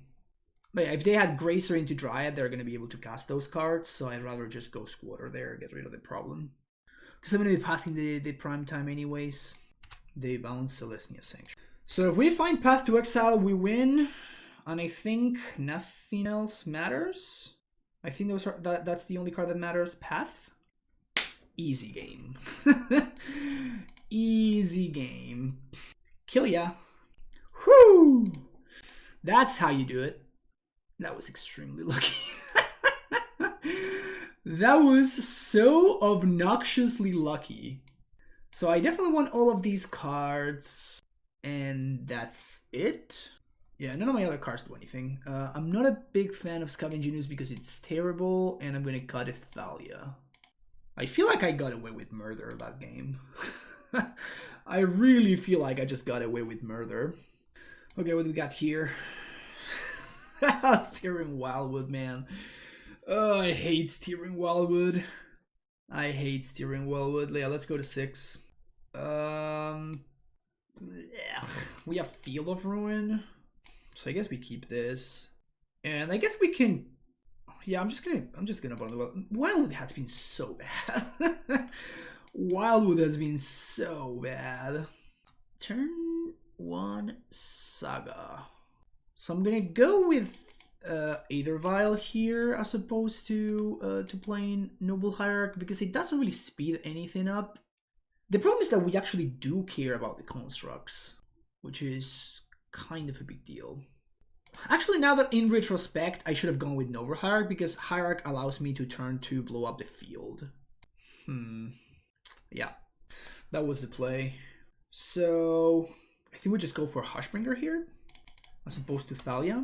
But yeah, if they had Gracer into Dryad, they're going to be able to cast those cards. So I'd rather just go Squatter there, get rid of the problem. Because I'm going to be pathing the prime time anyways. They bounce Celestia Sanction. So if we find Path to Exile, we win. And I think nothing else matters. I think that's the only card that matters. Path. Easy game. Easy game. Kill ya. Whoo! That's how you do it. That was extremely lucky. That was so obnoxiously lucky. So I definitely want all of these cards. And that's it. Yeah, none of my other cards do anything. I'm not a big fan of Scavenging Ooze because it's terrible. And I'm going to cut a Thalia. I feel like I got away with murder that game. I really feel like I just got away with murder. Okay, what do we got here? Steering Wildwood, man. Oh, I hate Steering Wildwood. I hate Steering Wildwood. Yeah, let's go to 6. We have Field of Ruin. So I guess we keep this. And I guess we can... Yeah, I'm just gonna burn the Wildwood. Wildwood has been so bad. Wildwood has been so bad. Turn 1 Saga. So I'm gonna go with Aethervial here as opposed to playing Noble Hierarch because it doesn't really speed anything up. The problem is that we actually do care about the constructs, which is kind of a big deal. Actually, now that in retrospect, I should have gone with Noble Hierarch because Hierarch allows me to turn 2 blow up the field. Yeah, that was the play. So I think we just go for Hushbringer here as opposed to Thalia.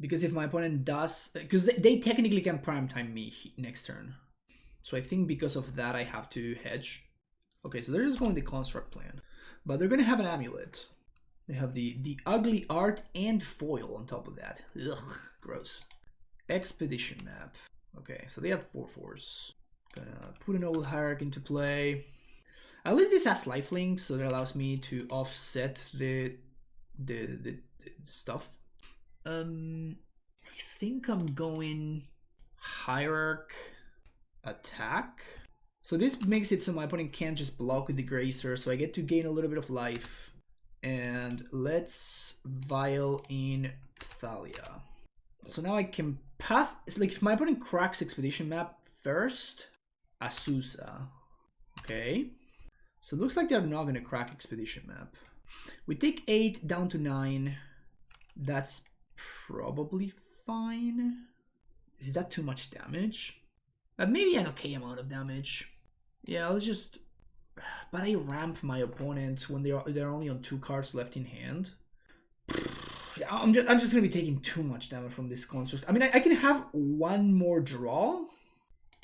Because if my opponent does... Because they technically can primetime me next turn. So I think because of that, I have to hedge. Okay, so they're just going the construct plan. But they're going to have an Amulet. They have the ugly art and foil on top of that. Ugh, gross. Expedition map. Okay, so they have 4/4s. Gonna put a Noble Hierarch into play. At least this has lifelink, so that allows me to offset the stuff. I think I'm going Hierarch attack. So this makes it so my opponent can't just block with the Gracer, so I get to gain a little bit of life. And let's Vial in Thalia. So now I can path. It's like if my opponent cracks Expedition map first, Azusa. Okay. So it looks like they're not going to crack Expedition map. We take 8 down to 9. That's probably fine. Is that too much damage? Maybe an okay amount of damage. Yeah, let's just... But I ramp my opponents when they're only on 2 cards left in hand. Yeah, I'm just gonna be taking too much damage from this construct. I mean, I can have one more draw.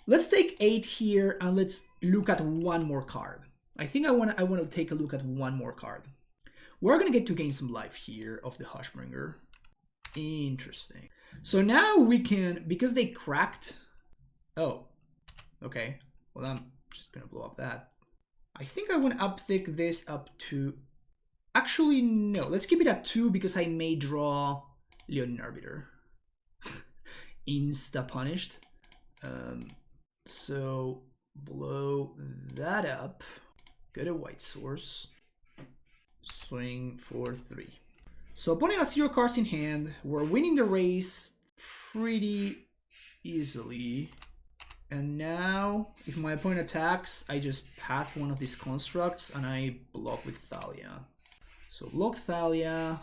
Let's take 8 here and let's look at one more card. I think I want to take a look at one more card. We're gonna get to gain some life here of the Hushbringer. Interesting. So now we can, because they cracked. Oh, okay. Well, I'm just gonna blow up that. I think I want to uptick this up to... Actually, no. Let's keep it at 2 because I may draw Leonin Arbiter. Insta-punished. So blow that up. Get a white source. Swing for 3. So opponent has 0 cards in hand. We're winning the race pretty easily. And now, if my opponent attacks, I just path one of these constructs and I block with Thalia. So block Thalia,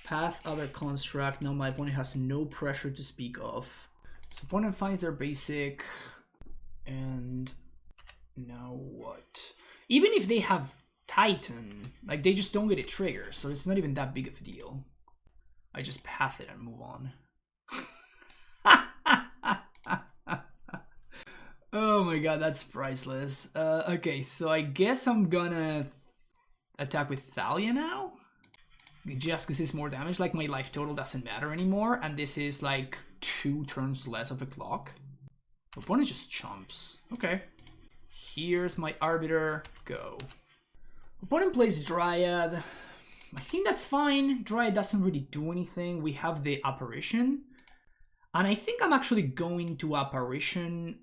path other construct. Now my opponent has no pressure to speak of. So opponent finds their basic. And now what? Even if they have Titan, like they just don't get a trigger, so it's not even that big of a deal. I just path it and move on. Oh my god, that's priceless. Okay, so I guess I'm gonna attack with Thalia now. Just because it's more damage, like my life total doesn't matter anymore, and this is like 2 turns less of a clock. Opponent just chomps. Okay. Here's my Arbiter. Go. Opponent plays Dryad. I think that's fine. Dryad doesn't really do anything. We have the Apparition. And I think I'm actually going to Apparition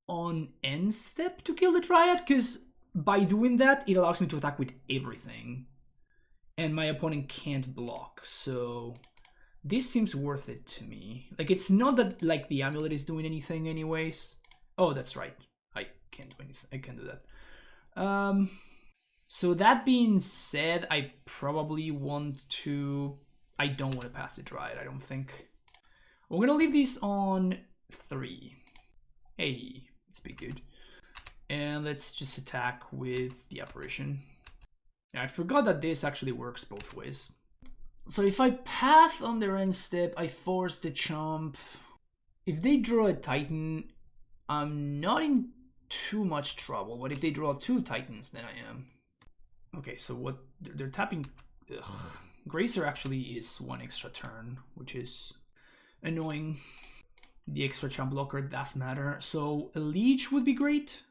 on end step to kill the Dryad, because by doing that, it allows me to attack with everything. And my opponent can't block, so this seems worth it to me. Like, it's not that, like, the Amulet is doing anything anyways. Oh, that's right. I can't do anything. I can't do that. So that being said, I probably want to... I don't want to path the Dryad, I don't think. We're gonna leave these on 3. Hey, let's be good. And let's just attack with the Apparition. I forgot that this actually works both ways. So if I path on their end step, I force the chomp. If they draw a Titan, I'm not in too much trouble. But if they draw 2 Titans, then I am. Okay, so what they're tapping... Ugh. Gracer actually is 1 extra turn, which is annoying. The extra chomp blocker does matter. So a Leech would be great.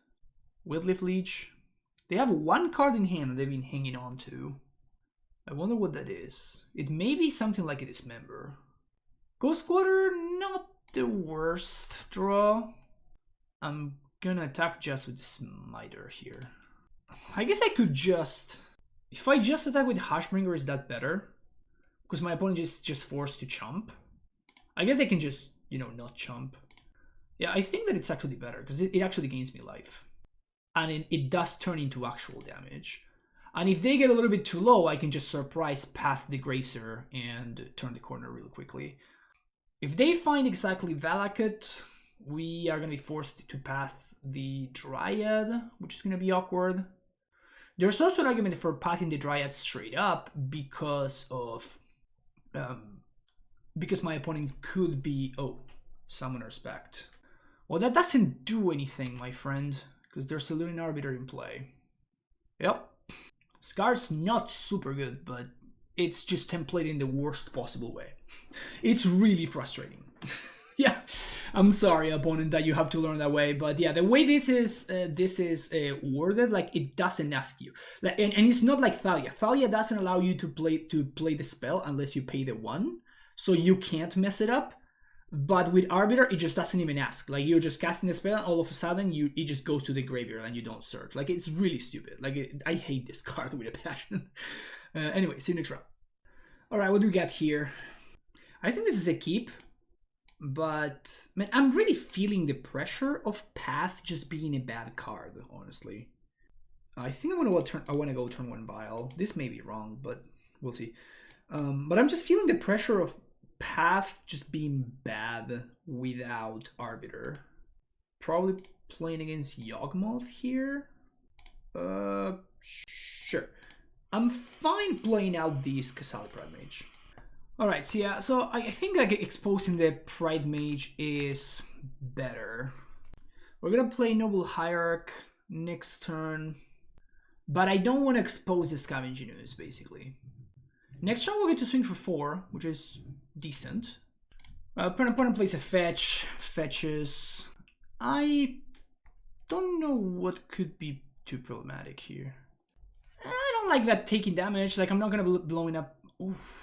Wildliff Leech. They have 1 card in hand that they've been hanging on to. I wonder what that is. It may be something like a Dismember. Ghost Quarter, not the worst draw. I'm gonna attack just with the Smiter here. I guess I could just... If I just attack with Hushbringer, is that better? Because my opponent is just forced to chomp. I guess I can just, you know, not chomp. Yeah, I think that it's actually better, because it actually gains me life. And it does turn into actual damage. And if they get a little bit too low, I can just surprise path the Gracer and turn the corner really quickly. If they find exactly Valakut, we are going to be forced to path the Dryad, which is going to be awkward. There's also an argument for pathing the Dryad straight up because of... because my opponent could be... Oh, Summoner's Pact. Well, that doesn't do anything, my friend, because there's a Lunar Arbiter in play. Yep. Scar's not super good, but it's just templated in the worst possible way. It's really frustrating. Yeah, I'm sorry, opponent, that you have to learn that way, but yeah, the way this is worded, like, it doesn't ask you, like, and it's not like Thalia. Thalia doesn't allow you to play the spell unless you pay the 1, so you can't mess it up. But with Arbiter, it just doesn't even ask. Like, you're just casting the spell, and all of a sudden, it just goes to the graveyard, and you don't search. Like, it's really stupid. Like, I hate this card with a passion. Anyway, see you next round. Alright, what do we got here? I think this is a keep. But, man, I'm really feeling the pressure of Path just being a bad card, honestly. I think I want to go turn 1 Vial. This may be wrong, but we'll see. But I'm just feeling the pressure of Path just being bad without Arbiter. Probably playing against Yawgmoth here. Sure. I'm fine playing out these Kasali Pride Mage. Alright, so yeah, so I think like exposing the Pride Mage is better. We're gonna play Noble Hierarch next turn, but I don't want to expose the Scavenging Ooze, basically. Next turn we'll get to swing for 4, which is decent. Opponent plays a fetch, fetches. I don't know what could be too problematic here. I don't like that taking damage, like I'm not gonna be blowing up. Oof.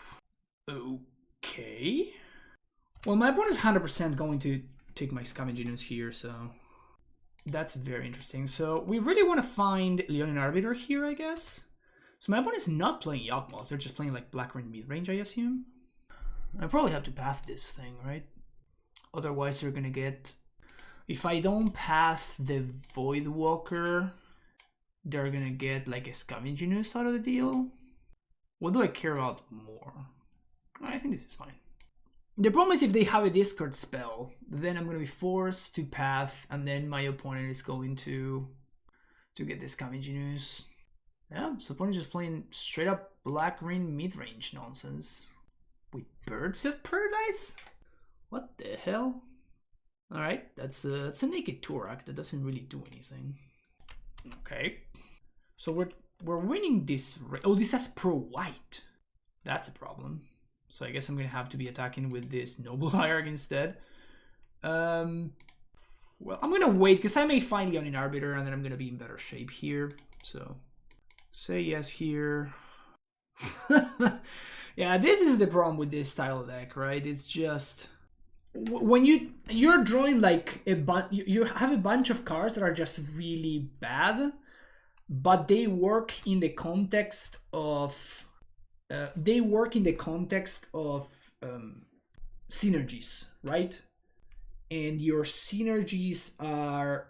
Okay. Well, my opponent's 100% going to take my Scavenging Ooze here, so that's very interesting. So we really want to find Leonin Arbiter here, I guess. So my opponent is not playing Yawgmoth, they're just playing like black-green mid-range, I assume. I probably have to path this thing, right? Otherwise they're gonna get... If I don't path the Voidwalker, they're gonna get like a Scavenging Ooze out of the deal. What do I care about more? I think this is fine. The problem is if they have a discard spell, then I'm going to be forced to path, and then my opponent is going to get this Scavenging Ooze. Yeah, so opponent is just playing straight up black-green mid-range nonsense. With Birds of Paradise? What the hell? Alright, that's a naked Torak that doesn't really do anything. Okay. So we're winning this... Oh, this has pro-white. That's a problem. So I guess I'm going to have to be attacking with this Noble Hierarch instead. Well, I'm going to wait, because I may find Leonin Arbiter, and then I'm going to be in better shape here. So, say yes here. Yeah, this is the problem with this style deck, right? It's just... When you're drawing like a bunch... You have a bunch of cards that are just really bad, but they work in the context of... synergies, right? And your synergies are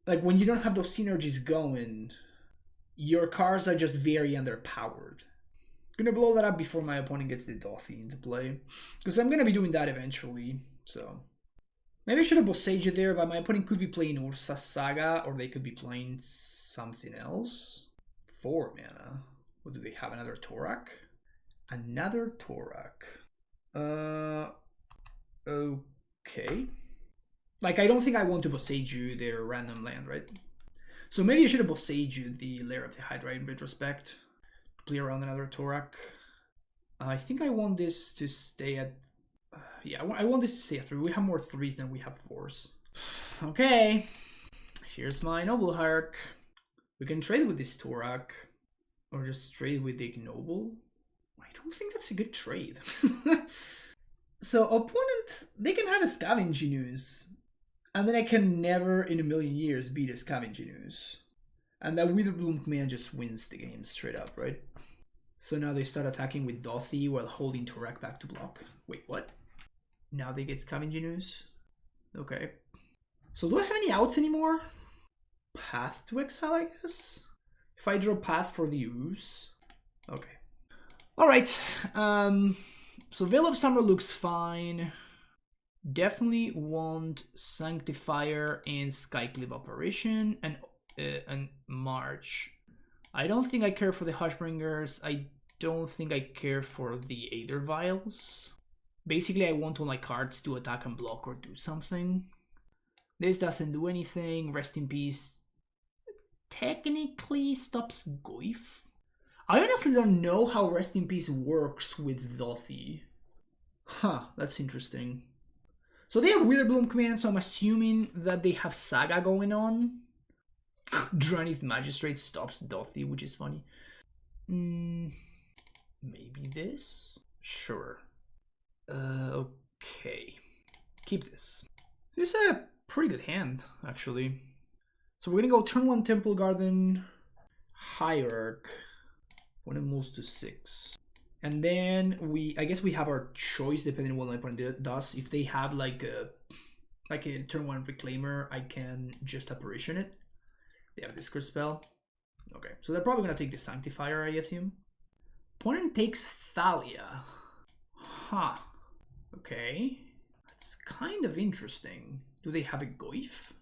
like when you don't have those synergies going, your cards are just very underpowered. Gonna blow that up before my opponent gets the Dothy into play, because I'm gonna be doing that eventually. So maybe I should have Boseiju there, but my opponent could be playing Ursa Saga, or they could be playing something else. 4 mana. What do they have? Another Torak? Another Torak. Okay. Like, I don't think I want to Boseiju their random land, right? So maybe I should have Boseiju the Lair of the Hydra in retrospect. Play around another Torak. I think I want this to stay at... yeah, I want this to stay at 3. We have more 3s than we have 4s. Okay. Here's my Noble Hierarch. We can trade with this Torak. Or just trade with the Ignoble. I don't think that's a good trade. So opponent, they can have a Scavenging Ooze. And then I can never in a million years beat a Scavenging Ooze. And that Witherbloom command just wins the game straight up, right? So now they start attacking with Dothy while holding Torak back to block. Wait, what? Now they get Scavenging Ooze? Okay. So do I have any outs anymore? Path to Exile, I guess? If I draw Path for the Ooze. Okay. Alright. So Veil of Summer looks fine. Definitely want Sanctifier and Skyclave Apparition and March. I don't think I care for the Hushbringers. I don't think I care for the Aether Vials. Basically, I want all my cards to attack and block or do something. This doesn't do anything. Rest in Peace technically stops Goyf. I honestly don't know how Rest in Peace works with Dothy. Huh, that's interesting. So they have Witherbloom command, so I'm assuming that they have Saga going on. Dranith Magistrate stops Dothy, which is funny. Maybe this? Sure. Okay. Keep this. This is a pretty good hand, actually. So we're gonna go turn 1 Temple Garden, Hierarch, when it moves to 6. And then I guess we have our choice depending on what my opponent does. If they have like a turn 1 Reclaimer, I can just Apparition it. They have a discard spell. Okay, so they're probably gonna take the Sanctifier, I assume. Opponent takes Thalia. Huh. Okay. That's kind of interesting. Do they have a Goyf?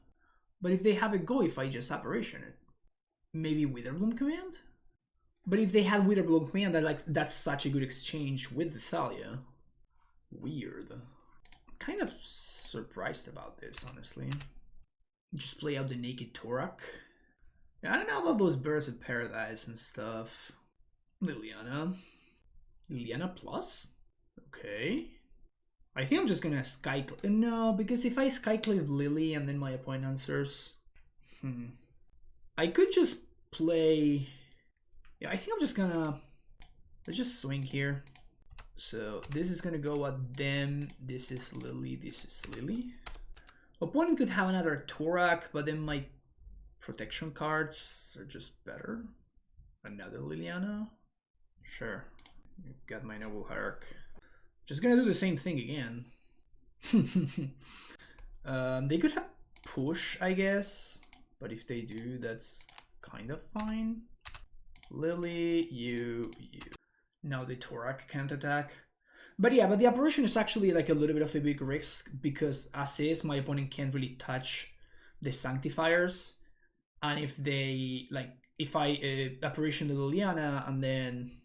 But if they have a Goyf, I just Apparition it. Maybe Witherbloom command? But if they had Witherbloom command, that's such a good exchange with the Thalia. Weird. I'm kind of surprised about this, honestly. Just play out the Naked Torak. Yeah, I don't know about those Birds of Paradise and stuff. Liliana. Liliana plus? Okay. I think I'm just gonna Skyclave. No, because if I Skyclave Lily and then my opponent answers... I could just play... Yeah, I think I'm just gonna... Let's just swing here. So this is gonna go at them. This is Lily. This is Lily. Opponent could have another Torak, but then my protection cards are just better. Another Liliana? Sure. Got my Noble Hierarch. Just gonna do the same thing again. They could have push, I guess. But if they do, that's kind of fine. Lily, you. Now the Torak can't attack. But yeah, but the apparition is actually like a little bit of a big risk because as is, my opponent can't really touch the Sanctifiers. And if they, like, if I apparition the Liliana and then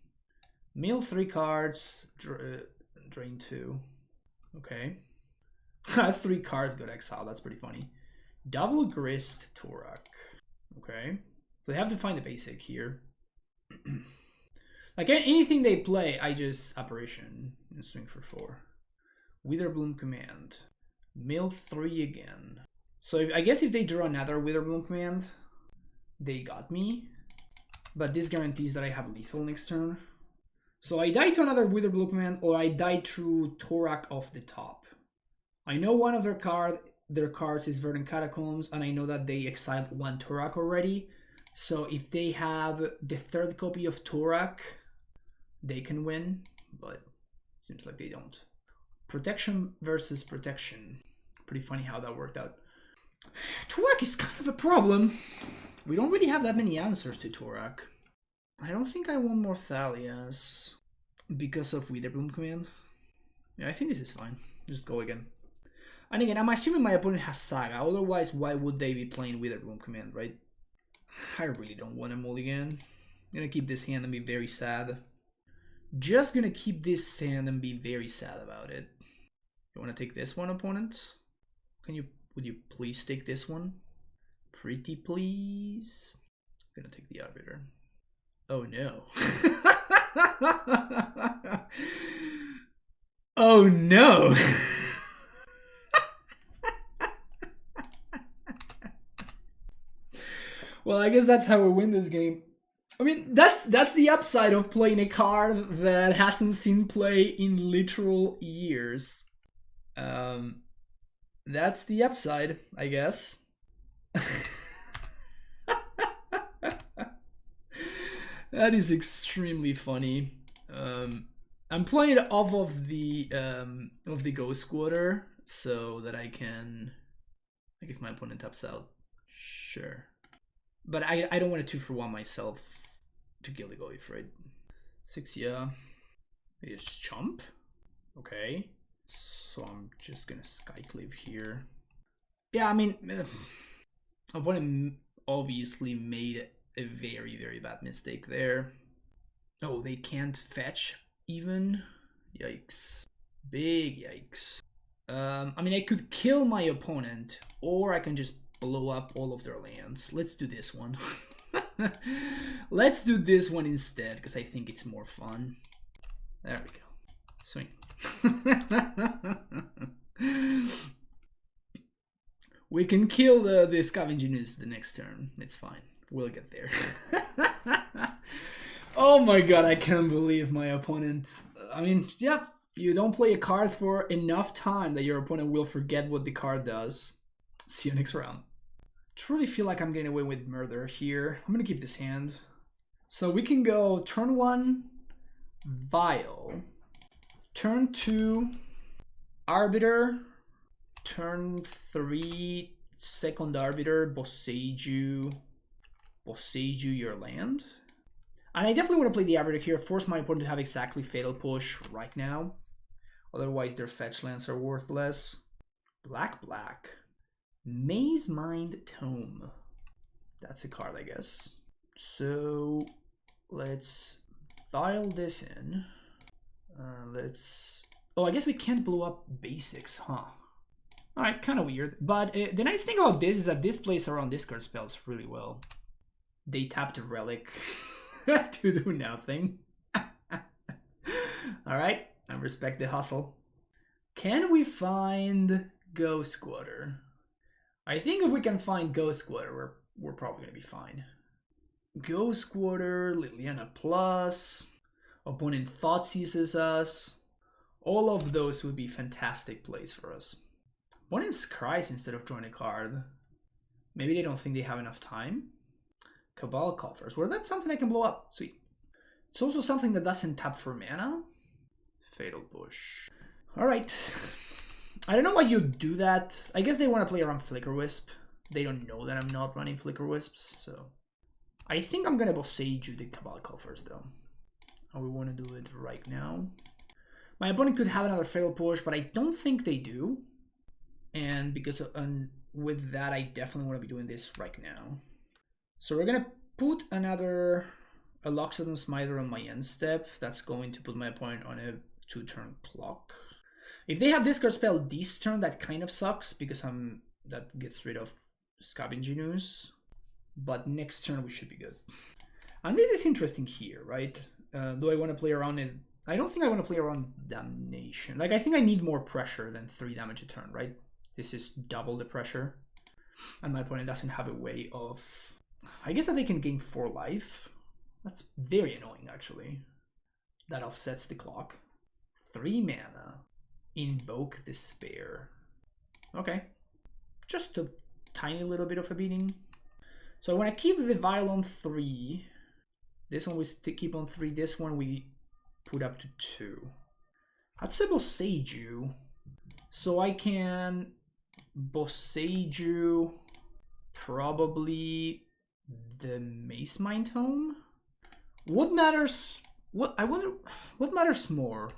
mill 3 cards, drain 2. Okay. 3 cards got exiled, that's pretty funny. Double Grist Torak. Okay. So they have to find the basic here. Like anything they play, I just apparition and swing for 4. Witherbloom Command. Mill 3 again. So I guess if they draw another Witherbloom Command, they got me. But this guarantees that I have lethal next turn. So I die to another Witherbloom Command, or I die through Torak off the top. I know one of their cards is Verdant Catacombs, and I know that they exiled 1 Torak already. So if they have the 3rd copy of Torak, they can win, but seems like they don't. Protection versus protection. Pretty funny how that worked out. Torak is kind of a problem. We don't really have that many answers to Torak. I don't think I want more Thalias because of Witherbloom Command. Yeah, I think this is fine. Just go again. And again, I'm assuming my opponent has Saga. Otherwise, why would they be playing Witherbloom Command, right? I really don't want a mulligan. I'm gonna keep this hand and be very sad. Just gonna keep this hand and be very sad about it. You wanna take this one, opponent? Would you please take this one? Pretty please. I'm gonna take the Arbiter. Oh no. Oh no. Well, I guess that's how we win this game. I mean, that's the upside of playing a card that hasn't seen play in literal years. That's the upside, I guess. That is extremely funny. I'm playing it off of the Ghost Quarter so that I can, like, if my opponent taps out, sure. But I don't want to 2-for-1 myself to kill the Goif, right? 6, yeah. I just chump. Okay. So I'm just gonna Skyclave here. Yeah, I mean, opponent obviously made a very, very bad mistake there. Oh, they can't fetch even? Yikes. Big yikes. I mean, I could kill my opponent, or I can just blow up all of their lands. Let's do this one. Let's do this one instead, because I think it's more fun. There we go. Swing. We can kill the Scavenging Ooze the next turn. It's fine. We'll get there. Oh my god, I can't believe my opponent. I mean, yeah, you don't play a card for enough time that your opponent will forget what the card does. See you next round. Truly feel like I'm getting away with murder here. I'm gonna keep this hand. So we can go turn 1, Vial. Turn 2, Arbiter. Turn 3, second Arbiter, Boseiju your land. And I definitely want to play the Arbiter here, force my opponent to have exactly Fatal Push right now. Otherwise their fetch lands are worthless. Black. Maze Mind Tome. That's a card, I guess. So let's dial this in. Oh, I guess we can't blow up basics, huh? Alright, kind of weird. But the nice thing about this is that this plays around discard spells really well. They tapped a Relic to do nothing. Alright, I respect the hustle. Can we find Ghost Quarter? I think if we can find Ghost Quarter, we're probably going to be fine. Ghost Quarter, Liliana Plus, opponent Thought Seizes us. All of those would be fantastic plays for us. Opponents cries instead of drawing a card. Maybe they don't think they have enough time. Cabal Coffers. Well, that's something I can blow up. Sweet. It's also something that doesn't tap for mana. Fatal Push. Alright. I don't know why you do that. I guess they want to play around Flicker Wisp. They don't know that I'm not running Flicker Wisps, so... I think I'm gonna Boseiju the Cabal Coffers, though. And we want to do it right now. My opponent could have another Fatal Push, but I don't think they do. And because with that, I definitely want to be doing this right now. So we're gonna put another Loxodon Smiter on my end step. That's going to put my opponent on a 2-turn clock. If they have discard spell this turn, that kind of sucks because that gets rid of Scavenging Ooze. But next turn we should be good. And this is interesting here, right? Do I want to play around it? I don't think I want to play around Damnation. Like, I think I need more pressure than 3 damage a turn, right? This is double the pressure. And my opponent doesn't have a way of... I guess that they can gain 4 life. That's very annoying, actually. That offsets the clock. 3 mana. Invoke Despair. Okay. Just a tiny little bit of a beating. So I want to keep the Vial on 3. This one we keep on 3. This one we put up to 2. I'd Boseiju. So I can Boseiju probably the Mace Mind Tome. What matters? I wonder what matters more,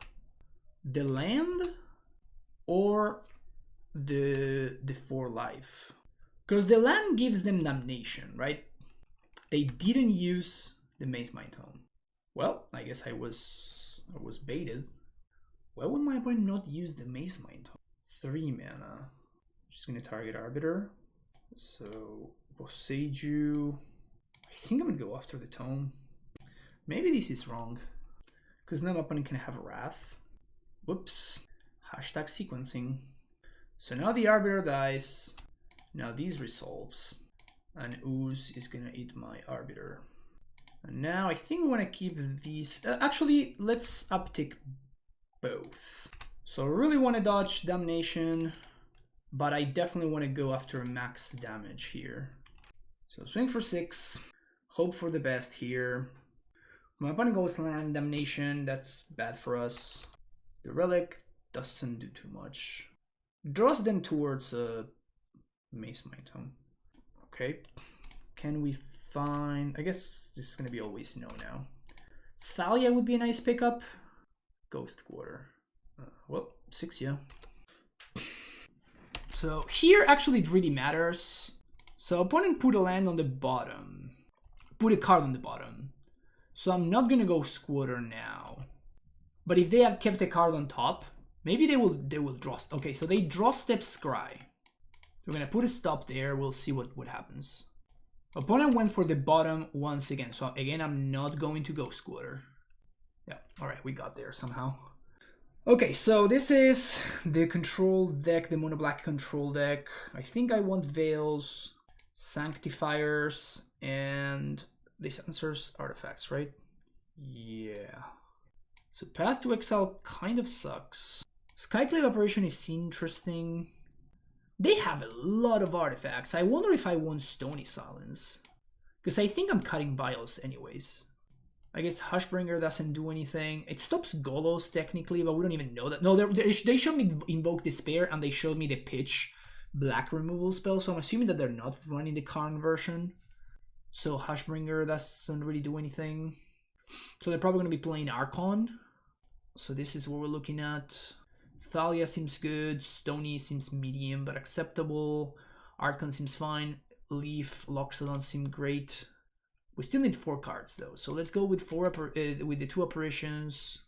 the land or the 4 life? Because the land gives them Damnation, right? They didn't use the Mace Mind Tome. Well, I guess I was baited. Why would my opponent not use the Mace Mind Tome? 3 mana. Just gonna target Arbiter. So Boseiju. I think I'm gonna go after the Tome. Maybe this is wrong. Because now my opponent can have Wrath. Whoops. Hashtag sequencing. So now the Arbiter dies. Now these resolves. And Ooze is gonna eat my Arbiter. And now I think we want to keep these. Actually, let's uptick both. So I really want to dodge Damnation, but I definitely want to go after max damage here. So swing for 6. Hope for the best here. My opponent goes land Damnation. That's bad for us. The Relic doesn't do too much. Draws them towards a Mace Mind Tome. Okay. Can we find... I guess this is going to be always no now. Thalia would be a nice pickup. Ghost Quarter. Well, 6, yeah. So here actually it really matters. So opponent put a land on the bottom. Put a card on the bottom. So I'm not going to go Squatter now. But if they had kept a card on top, maybe they will draw... Okay, so they draw Step Scry. We're going to put a stop there. We'll see what happens. Opponent went for the bottom once again. So again, I'm not going to go Squatter. Yeah, alright, we got there somehow. Okay, so this is the control deck, the mono black control deck. I think I want Veils, Sanctifiers, and the Sensors artifacts, right? Yeah. So Path to Exile kind of sucks. Skyclave Operation is interesting. They have a lot of artifacts. I wonder if I want Stony Silence. Because I think I'm cutting Vials anyways. I guess Hushbringer doesn't do anything. It stops Golos technically, but we don't even know that. No, they showed me Invoke Despair and they showed me the Pitch black removal spell. So I'm assuming that they're not running the current version. So Hushbringer doesn't really do anything. So they're probably going to be playing Archon. So this is what we're looking at. Thalia seems good. Stony seems medium but acceptable. Archon seems fine. Leaf, Loxodon seem great. We still need 4 cards though, so let's go with with the 2 apparitions.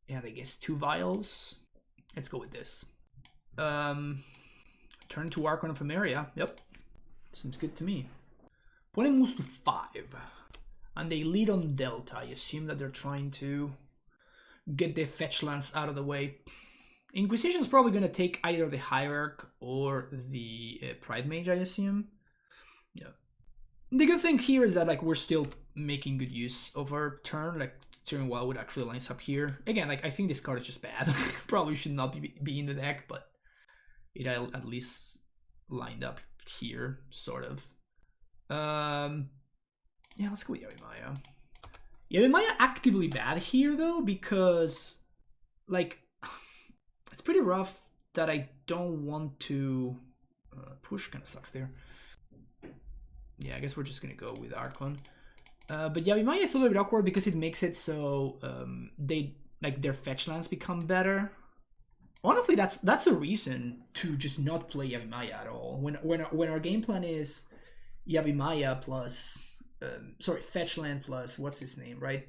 Yeah, I guess 2 vials. Let's go with this. Turn to Archon of Emeria. Yep, seems good to me. Opponent moves to 5, and they lead on Delta. I assume that they're trying to get the fetch lands out of the way. Inquisition is probably going to take either the Hierarch or the Pride Mage, I assume. Yeah. The good thing here is that like we're still making good use of our turn. Like turn Wildwood actually lines up here. Again, like I think this card is just bad. Probably should not be in the deck, but it at least lined up here, sort of. Yeah, let's go with Yavimaya. Yavimaya actively bad here though, because like it's pretty rough that I don't want to push. Kind of sucks there. Yeah, I guess we're just gonna go with Archon. But Yavimaya is a little bit awkward because it makes it so their fetch lands become better. Honestly, that's a reason to just not play Yavimaya at all. When our game plan is Yavimaya plus fetch land plus what's his name, right?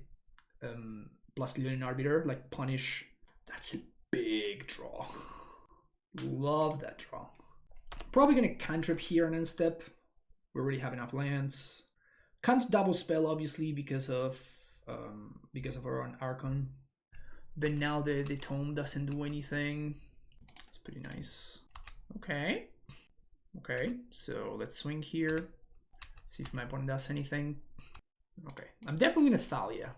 Plus Leonin Arbiter, like punish. That's a big draw. Love that draw. Probably gonna cantrip here and end step. We already have enough lands. Can't double spell obviously because of our own Archon. But now the tome doesn't do anything. It's pretty nice. Okay. Okay, so let's swing here. See if my opponent does anything. Okay, I'm definitely gonna Thalia.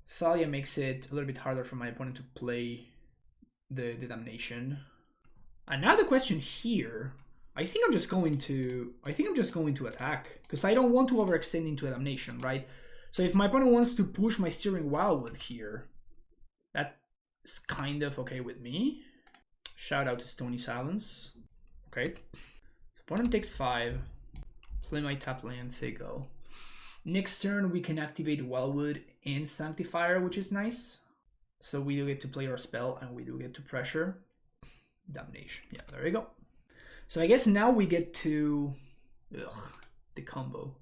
Thalia makes it a little bit harder for my opponent to play the Damnation. Another question here. I think I'm just going to attack because I don't want to overextend into a Damnation, right? So if my opponent wants to push my Steering Wildwood here, that's kind of okay with me. Shout out to Stony Silence. Okay. Opponent takes 5. Play my tap land, say go. Next turn we can activate Wildwood and Sanctifier, which is nice. So we do get to play our spell and we do get to pressure. Damnation. Yeah, there you go. So I guess now we get to the combo.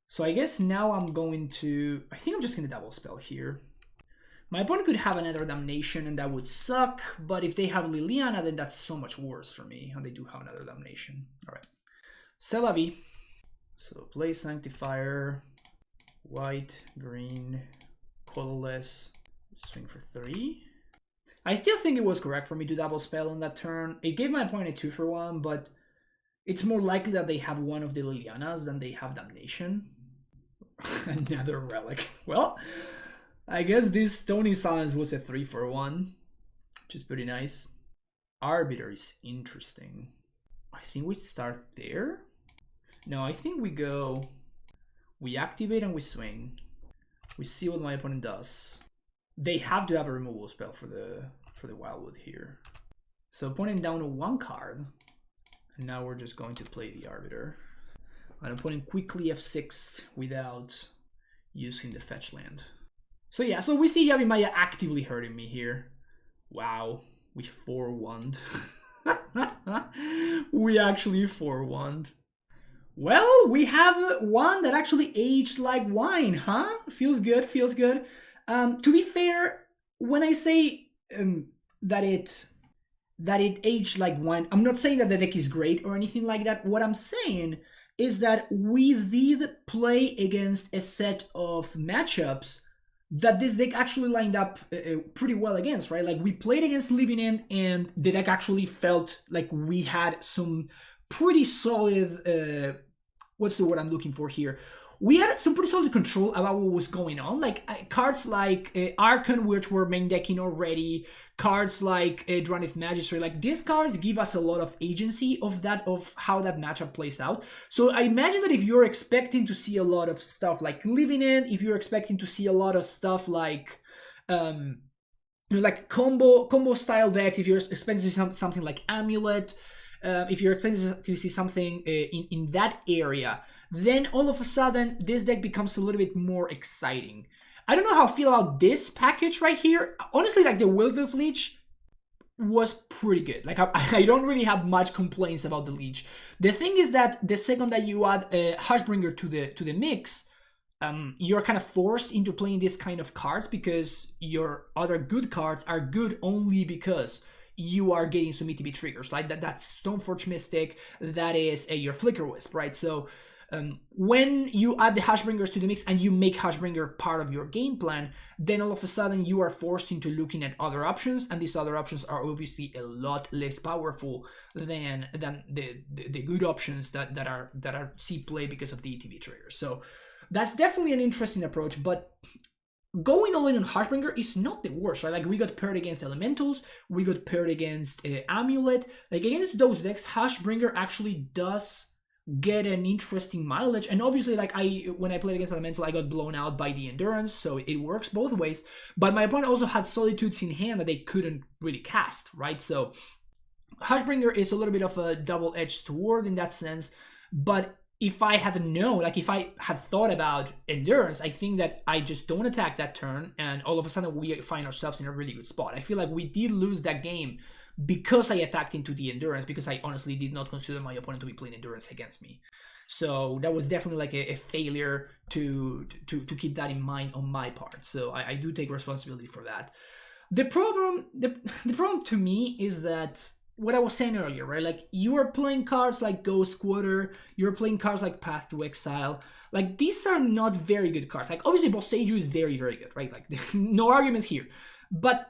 So I guess now I think I'm just gonna double spell here. My opponent could have another Damnation and that would suck, but if they have Liliana, then that's so much worse for me. And they do have another Damnation. Alright. C'est la vie. So play Sanctifier, white, green, colorless, swing for 3. I still think it was correct for me to double spell on that turn. It gave my opponent a 2-for-1, but it's more likely that they have one of the Lilianas than they have Damnation. Another relic. Well, I guess this Stony Silence was a 3-for-1, which is pretty nice. Arbiter is interesting. I think we start there. No, I think we activate and we swing. We see what my opponent does. They have to have a removal spell for the Wildwood here. So opponent down to 1 card. And now we're just going to play the Arbiter. And opponent quickly F6 without using the fetch land. So yeah, so we see Yavimaya actively hurting me here. Wow, we 4-1'd. We actually 4-1'd. Well, we have one that actually aged like wine, huh? Feels good, feels good. To be fair, when I say that it aged like wine, I'm not saying that the deck is great or anything like that. What I'm saying is that we did play against a set of matchups that this deck actually lined up pretty well against, right? Like we played against Living In and the deck actually felt like we had some pretty solid, what's the word I'm looking for here? We had some pretty solid control about what was going on. Like cards like Archon, which were main decking already, cards like Dranith Magistrate, like these cards give us a lot of agency of how that matchup plays out. So I imagine that if you're expecting to see a lot of stuff like Living In, if you're expecting to see a lot of stuff like combo style decks, if you're expecting to see something like Amulet, if you're expecting to see something in that area, then all of a sudden this deck becomes a little bit more exciting. I don't know how I feel about this package right here. Honestly, like the Wilgulf Leech was pretty good. Like I don't really have much complaints about the Leech. The thing is that the second that you add Hushbringer to the mix, you're kind of forced into playing this kind of cards because your other good cards are good only because you are getting some ETB triggers, like that's Stoneforge Mystic, that is your Flicker Wisp, right? So when you add the Hushbringers to the mix and you make Hushbringer part of your game plan, then all of a sudden you are forced into looking at other options, and these other options are obviously a lot less powerful than the good options that are see play because of the ETB triggers. So that's definitely an interesting approach, but going all in on Hushbringer is not the worst, right? Like, we got paired against Elementals, we got paired against Amulet. Like, against those decks, Hushbringer actually does get an interesting mileage. And obviously, like, when I played against Elemental, I got blown out by the Endurance, so it works both ways. But my opponent also had Solitudes in hand that they couldn't really cast, right? So Hushbringer is a little bit of a double-edged sword in that sense, but if I had known, like if I had thought about Endurance, I think that I just don't attack that turn, and all of a sudden we find ourselves in a really good spot. I feel like we did lose that game because I attacked into the Endurance, because I honestly did not consider my opponent to be playing Endurance against me. So that was definitely like a failure to keep that in mind on my part. So I do take responsibility for that. The problem to me is that what I was saying earlier, right? Like, you are playing cards like Ghost Squatter, you're playing cards like Path to Exile. Like, these are not very good cards. Like, obviously, Boseiju is very, very good, right? Like, no arguments here. But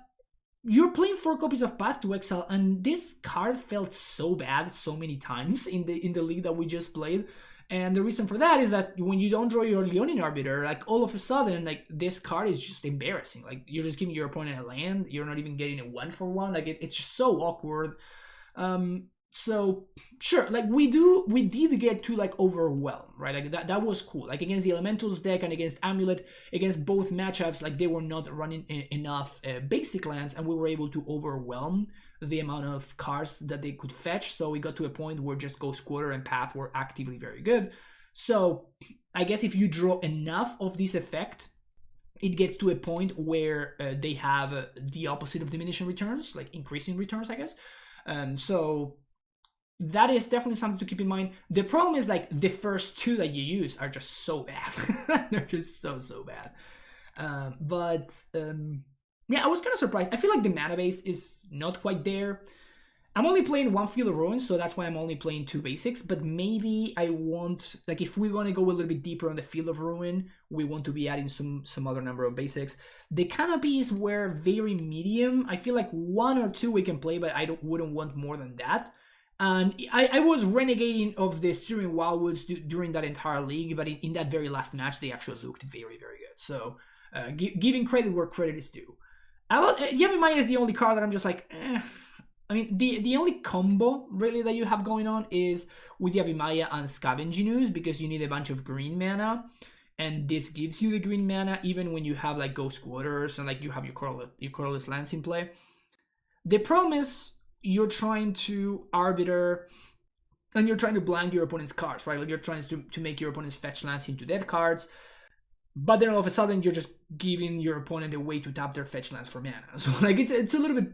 you're playing 4 copies of Path to Exile, and this card felt so bad so many times in the league that we just played. And the reason for that is that when you don't draw your Leonin Arbiter, like, all of a sudden, like, this card is just embarrassing. Like, you're just giving your opponent a land, you're not even getting a 1-for-1. Like, it's just so awkward. So sure, like, we did get to, like, overwhelm, right? Like, that was cool. Like, against the Elementals deck and against Amulet, against both matchups, like, they were not running enough basic lands, and we were able to overwhelm the amount of cards that they could fetch. So we got to a point where just Ghost Squatter and Path were actively very good. So I guess if you draw enough of this effect, it gets to a point where they have the opposite of diminishing returns, like increasing returns, I guess. So that is definitely something to keep in mind. The problem is, like, the first 2 that you use are just so bad. They're just so bad. Yeah, I was kind of surprised. I feel like the mana base is not quite there. I'm only playing 1 Field of Ruin, so that's why I'm only playing 2 basics, but maybe I want, like, if we want to go a little bit deeper on the Field of Ruin, we want to be adding some other number of basics. The canopies were very medium. I feel like 1 or 2 we can play, but I wouldn't want more than that. And I was renegating of the Styrian Wildwoods during that entire league, but in that very last match, they actually looked very, very good. So giving credit where credit is due. Yavimaya is the only card that I'm just like, eh. I mean, the only combo really that you have going on is with Yavimaya and Scavenging Ooze, because you need a bunch of green mana, and this gives you the green mana even when you have, like, Ghost Squatters and, like, you have your colorless lands in play. The problem is you're trying to Arbiter and you're trying to blank your opponent's cards, right? Like, you're trying to make your opponent's fetch lands into dead cards, but then all of a sudden you're just giving your opponent a way to tap their fetch lands for mana. So, like, it's a little bit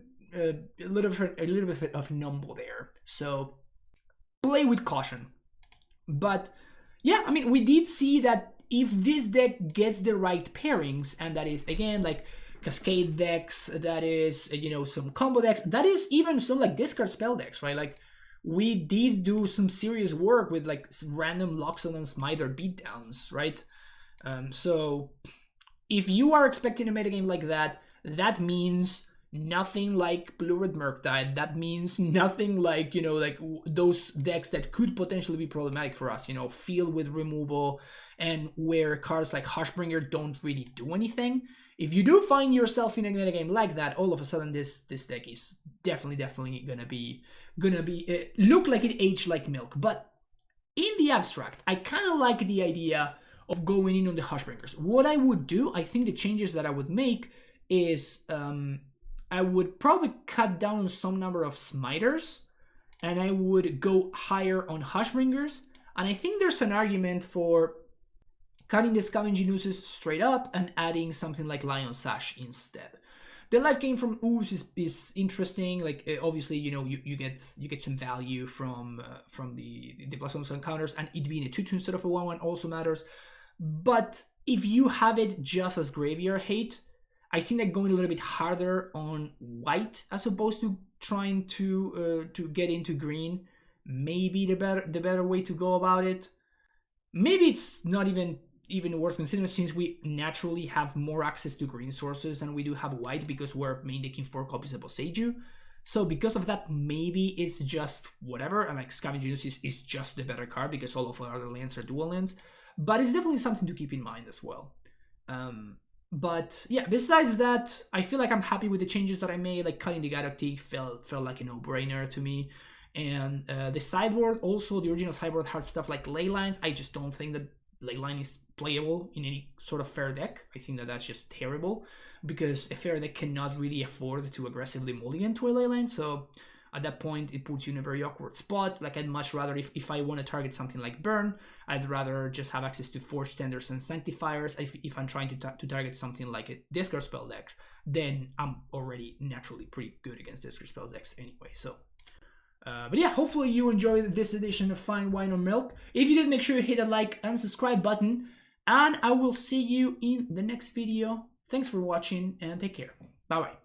of numble there. So play with caution. But yeah, I mean, we did see that if this deck gets the right pairings, and that is, again, like, Cascade decks, that is, some combo decks, that is even some, like, discard spell decks, right? Like, we did do some serious work with, like, some random Loxodon and Smiter beatdowns, right? So if you are expecting a metagame like that, that means nothing like Blue-Red Murktide. That means nothing like, like those decks that could potentially be problematic for us, Field with removal, and where cards like Hushbringer don't really do anything. If you do find yourself in a metagame like that, all of a sudden this deck is definitely gonna be look like it aged like milk. But in the abstract, I kind of like the idea of going in on the Hushbringers. What I would do, I think the changes that I would make is I would probably cut down on some number of Smiters, and I would go higher on Hushbringers. And I think there's an argument for cutting the Scavenging Oozes straight up and adding something like Lion Sash instead. The life gain from Ooze is interesting. Like, obviously, you get some value from the plus one encounters, and it being a 2/2 instead of a 1/1 also matters. But if you have it just as Graveyard Hate, I think that going a little bit harder on white as opposed to trying to get into green may be the better way to go about it. Maybe it's not even worth considering, since we naturally have more access to green sources than we do have white, because we're main decking 4 copies of Boseiju. So because of that, maybe it's just whatever, and like Scavenging Ooze is just the better card because all of our other lands are dual lands. But it's definitely something to keep in mind as well. But yeah, besides that, I feel like I'm happy with the changes that I made. Like cutting the Gadoctic felt like a no-brainer to me. And the sideboard, also the original sideboard had stuff like ley lines. I just don't think that ley line is playable in any sort of fair deck. I think that that's just terrible because a fair deck cannot really afford to aggressively mulligan to a ley line. So at that point, it puts you in a very awkward spot. Like I'd much rather, if I want to target something like Burn, I'd rather just have access to Forge Tenders and Sanctifiers. If I'm trying to target something like a Discard spell decks, then I'm already naturally pretty good against Discard spell decks anyway. So, but yeah, hopefully you enjoyed this edition of Fine Wine or Milk. If you did, make sure you hit the like and subscribe button. And I will see you in the next video. Thanks for watching and take care. Bye-bye.